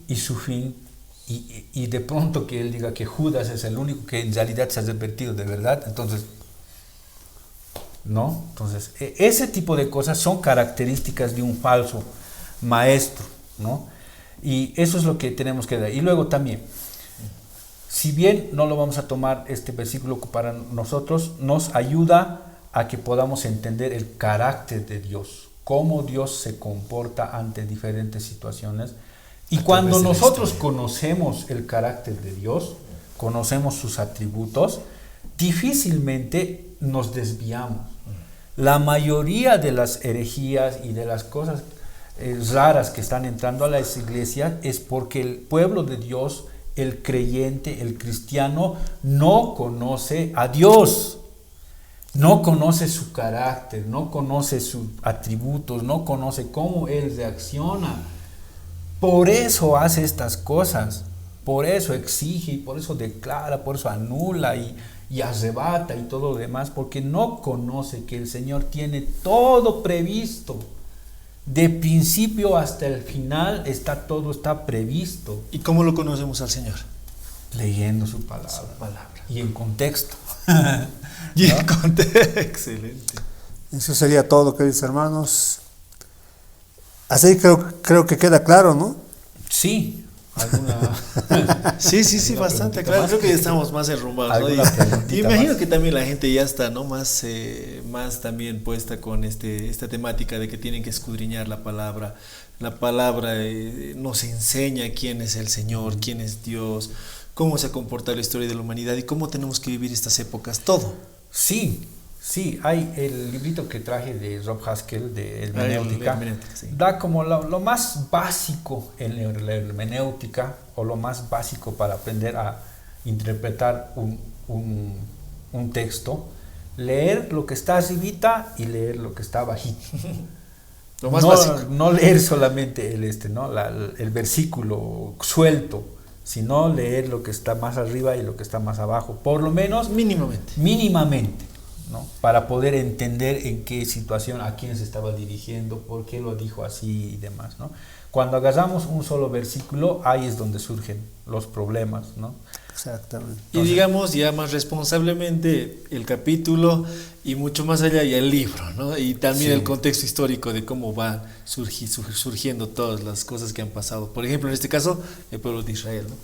Speaker 2: Y de pronto que él diga que Judas es el único que en realidad se ha advertido de verdad, entonces, ¿no? Entonces, ese tipo de cosas son características de un falso maestro, ¿no? Y eso es lo que tenemos que dar. Y luego también, si bien no lo vamos a tomar este versículo para nosotros, nos ayuda a que podamos entender el carácter de Dios, cómo Dios se comporta ante diferentes situaciones. Y cuando nosotros conocemos el carácter de Dios, conocemos sus atributos, difícilmente nos desviamos. La mayoría de las herejías y de las cosas raras que están entrando a las iglesias es porque el pueblo de Dios, el creyente, el cristiano, no conoce a Dios, no conoce su carácter, no conoce sus atributos, no conoce cómo Él reacciona. Por eso hace estas cosas, por eso exige, por eso declara, por eso anula y arrebata y todo lo demás, porque no conoce que el Señor tiene todo previsto. De principio hasta el final todo está previsto.
Speaker 1: ¿Y cómo lo conocemos al Señor?
Speaker 2: Leyendo su palabra. Y en contexto.
Speaker 1: Y en contexto. Excelente.
Speaker 3: Eso sería todo, queridos hermanos. Así creo que queda claro, ¿no?
Speaker 2: Sí.
Speaker 1: Sí, bastante claro. Creo que ya estamos más enrumbados, ¿no? Y imagino que también la gente ya está, ¿no? Más también puesta con esta temática de que tienen que escudriñar la palabra. La palabra nos enseña quién es el Señor, quién es Dios, cómo se ha comportado la historia de la humanidad y cómo tenemos que vivir estas épocas, todo.
Speaker 2: Sí, hay el librito que traje de Rob Haskell de hermenéutica,
Speaker 1: sí.
Speaker 2: Da como lo más básico en la hermenéutica, o lo más básico para aprender a interpretar un texto, leer lo que está arribita y leer lo que está abajito.
Speaker 1: Lo más básico.
Speaker 2: No leer solamente el versículo suelto, sino leer lo que está más arriba y lo que está más abajo, por lo menos mínimamente, ¿no? Para poder entender en qué situación, a quién se estaba dirigiendo, por qué lo dijo así y demás, ¿no? Cuando agarramos un solo versículo, ahí es donde surgen los problemas, ¿no?
Speaker 3: Exactamente.
Speaker 1: Y digamos ya más responsablemente el capítulo y mucho más allá ya el libro, ¿no? Y también el contexto histórico de cómo van surgiendo todas las cosas que han pasado. Por ejemplo, en este caso, el pueblo de Israel, ¿no?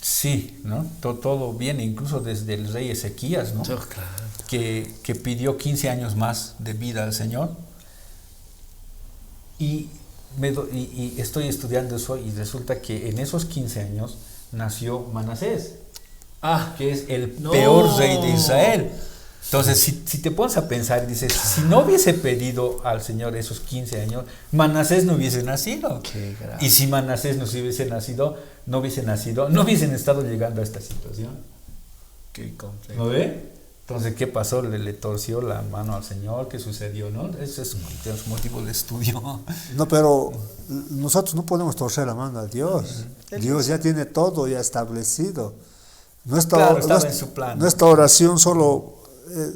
Speaker 2: Sí, ¿no? Todo viene incluso desde el rey Ezequías, ¿no?
Speaker 1: Oh, claro.
Speaker 2: Que pidió 15 años más de vida al Señor. Y estoy estudiando eso y resulta que en esos 15 años nació Manasés, que es el peor rey de Israel. Entonces, si te pones a pensar y dices, si no hubiese pedido al Señor esos 15 años, Manasés no hubiese nacido. Y si Manasés no hubiese nacido, no hubiesen estado llegando a esta situación.
Speaker 1: Qué complejo.
Speaker 2: ¿No ve? Entonces, ¿qué pasó? Le torció la mano al Señor, ¿qué sucedió? ¿No? Eso es un motivo de estudio.
Speaker 3: No, pero nosotros no podemos torcer la mano a Dios. Dios ya tiene todo ya establecido.
Speaker 2: Estaba en su plan.
Speaker 3: Nuestra oración solo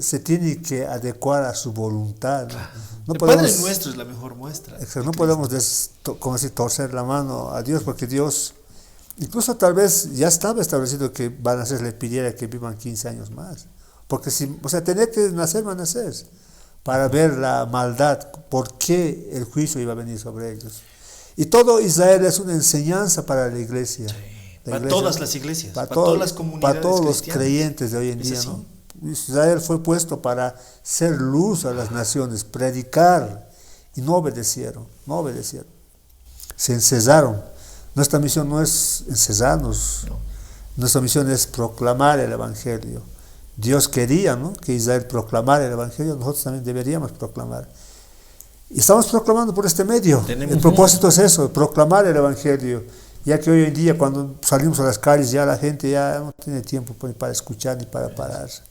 Speaker 3: se tiene que adecuar a su voluntad.
Speaker 1: El Padre Nuestro es la mejor muestra.
Speaker 3: No podemos torcer la mano a Dios, porque Dios, incluso tal vez ya estaba establecido que Manasés le pidiera que vivan 15 años más. Porque tenía que nacer Manasés para ver la maldad, por qué el juicio iba a venir sobre ellos. Y todo Israel es una enseñanza para la iglesia.
Speaker 1: Para todas las iglesias, para todas las comunidades,
Speaker 3: para todos los creyentes de hoy en día, ¿no? Israel fue puesto para ser luz a las naciones, predicar, y no obedecieron. Se encesaron. Nuestra misión no es encesarnos, nuestra misión es proclamar el Evangelio. Dios quería, ¿no?, que Israel proclamara el Evangelio, nosotros también deberíamos proclamar. Y estamos proclamando por este medio. El propósito es eso, proclamar el Evangelio, ya que hoy en día cuando salimos a las calles ya la gente ya no tiene tiempo para escuchar ni para pararse.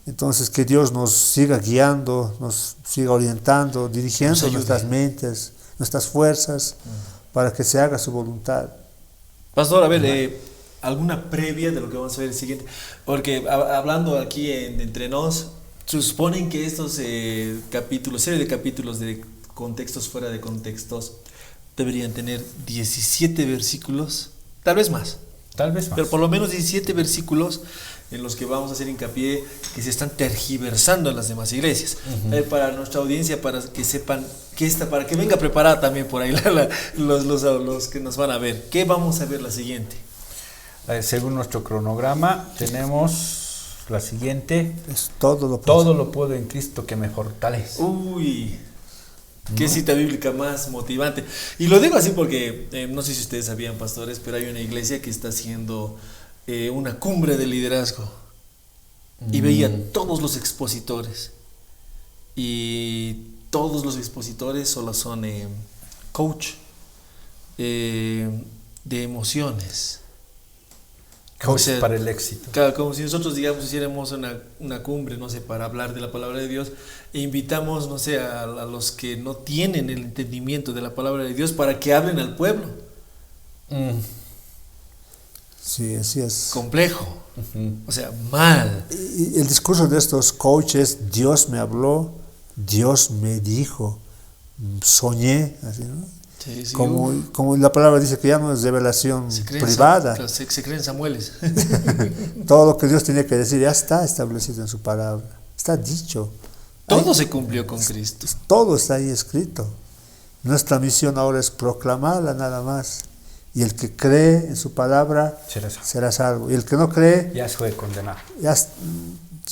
Speaker 3: Entonces que Dios nos siga guiando, nos siga orientando, dirigiendo nuestras mentes, nuestras fuerzas, para que se haga su voluntad.
Speaker 1: Pastor, a ver, alguna previa de lo que vamos a ver el siguiente, porque hablando aquí entre nos, suponen que estos serie de capítulos de contextos fuera de contextos deberían tener 17 versículos, tal vez más,
Speaker 2: Tal vez más.
Speaker 1: Pero por lo menos 17 versículos en los que vamos a hacer hincapié que se están tergiversando en las demás iglesias. Para nuestra audiencia, para que sepan para que venga preparada también por ahí los que nos van a ver. ¿Qué vamos a ver la siguiente?
Speaker 2: Según nuestro cronograma, tenemos la siguiente.
Speaker 3: Es todo
Speaker 2: lo puedo en Cristo que me fortalece.
Speaker 1: Uy, qué cita bíblica más motivante. Y lo digo así porque, no sé si ustedes sabían, pastores, pero hay una iglesia que está haciendo una cumbre de liderazgo. Y veía todos los expositores. Y todos los expositores solo son coach de emociones.
Speaker 2: Coach, o sea, para el éxito.
Speaker 1: Claro, como si nosotros, digamos, hiciéramos una cumbre, no sé, para hablar de la palabra de Dios, e invitamos, no sé, a los que no tienen el entendimiento de la palabra de Dios para que hablen al pueblo.
Speaker 3: Sí, así es.
Speaker 1: Complejo. O sea, mal.
Speaker 3: Y el discurso de estos coaches, Dios me habló, Dios me dijo, soñé, así, ¿no?
Speaker 1: Sí, sí,
Speaker 3: como la palabra dice que ya no es revelación privada.
Speaker 1: Se creen Samueles.
Speaker 3: Todo lo que Dios tenía que decir ya está establecido en su palabra, está dicho.
Speaker 1: Todo se cumplió con Cristo.
Speaker 3: Todo está ahí escrito. Nuestra misión ahora es proclamarla nada más. Y el que cree en su palabra será salvo. Y el que no cree
Speaker 2: ya fue condenado.
Speaker 3: Ya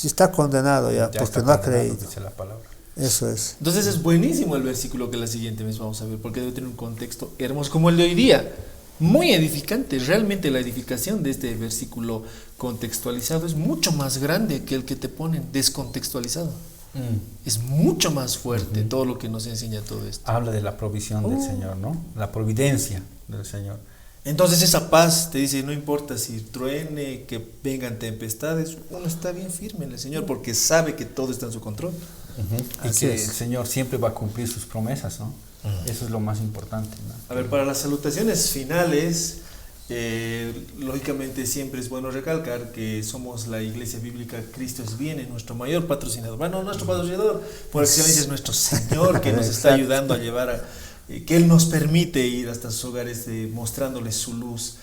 Speaker 3: está condenado ya porque no ha creído.
Speaker 2: Dice la palabra.
Speaker 3: Eso es.
Speaker 1: Entonces es buenísimo el versículo que la siguiente vez vamos a ver, porque debe tener un contexto hermoso como el de hoy día, muy edificante. Realmente la edificación de este versículo contextualizado es mucho más grande que el que te ponen descontextualizado. Es mucho más fuerte todo lo que nos enseña todo esto.
Speaker 2: Habla de la provisión del Señor, ¿no? La providencia del Señor.
Speaker 1: Entonces esa paz te dice, no importa si truene, que vengan tempestades, uno está bien firme en el Señor porque sabe que todo está en su control.
Speaker 2: Y que el Señor siempre va a cumplir sus promesas, ¿no? Eso es lo más importante, ¿no?
Speaker 1: A ver, para las salutaciones finales, lógicamente siempre es bueno recalcar que somos la Iglesia Bíblica Cristo es Bien, nuestro mayor patrocinador. Bueno, nuestro patrocinador por excelencia es nuestro Señor, que nos está ayudando a llevar que Él nos permite ir hasta sus hogares mostrándoles su luz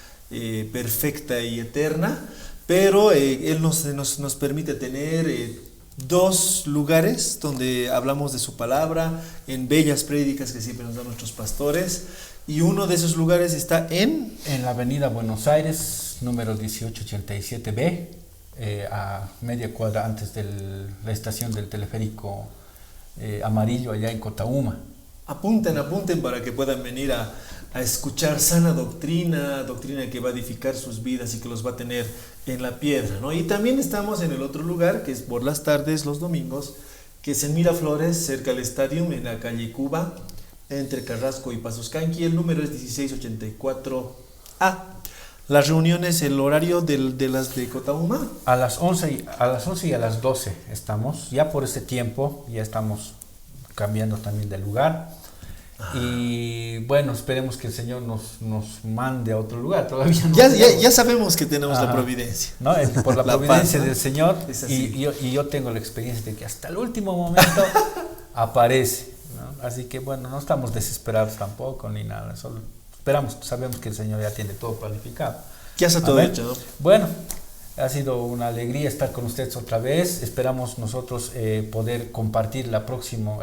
Speaker 1: perfecta y eterna, pero Él nos permite tener 2 lugares donde hablamos de su palabra, en bellas prédicas que siempre nos dan nuestros pastores, y uno de esos lugares está en
Speaker 2: la avenida Buenos Aires, número 1887B, a media cuadra antes de la estación del teleférico amarillo allá en Cotauma.
Speaker 1: Apunten para que puedan venir a escuchar sana doctrina que va a edificar sus vidas y que los va a tener en la piedra, ¿no? Y también estamos en el otro lugar, que es por las tardes, los domingos, que es en Miraflores, cerca del estadio, en la calle Cuba, entre Carrasco y Pasuscanqui. El número es 1684A. Las reuniones, el horario de las de Cotauma.
Speaker 2: A las 11 y a las 12 estamos. Ya por ese tiempo ya estamos cambiando también de lugar. Y bueno, esperemos que el Señor nos mande a otro lugar. Todavía no
Speaker 1: ya sabemos que tenemos la providencia,
Speaker 2: ¿no? Por la providencia,
Speaker 1: paz, ¿no?,
Speaker 2: del Señor. Y yo tengo la experiencia de que hasta el último momento aparece, ¿no? Así que bueno, no estamos desesperados tampoco ni nada. Solo sabemos que el Señor ya tiene todo planificado.
Speaker 1: Ya está todo hecho, ¿no?
Speaker 2: Bueno, ha sido una alegría estar con ustedes otra vez. Esperamos nosotros poder compartir el próximo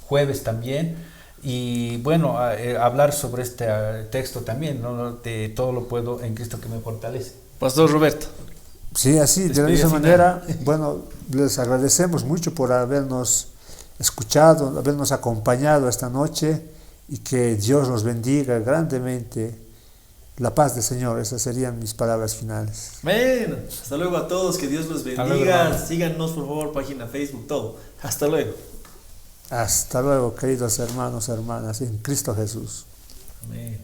Speaker 2: jueves también. Y bueno, hablar sobre este texto también, ¿no? De todo lo puedo en Cristo que me fortalece.
Speaker 1: Pastor Roberto.
Speaker 3: Sí, así, de la misma manera, bueno, les agradecemos mucho por habernos escuchado, habernos acompañado esta noche, y que Dios nos bendiga grandemente. La paz del Señor, esas serían mis palabras finales.
Speaker 1: Bueno, hasta luego a todos, que Dios los bendiga. Síganos por favor, página Facebook, todo. Hasta luego.
Speaker 3: Hasta luego, queridos hermanos, hermanas, en Cristo Jesús.
Speaker 1: Amén.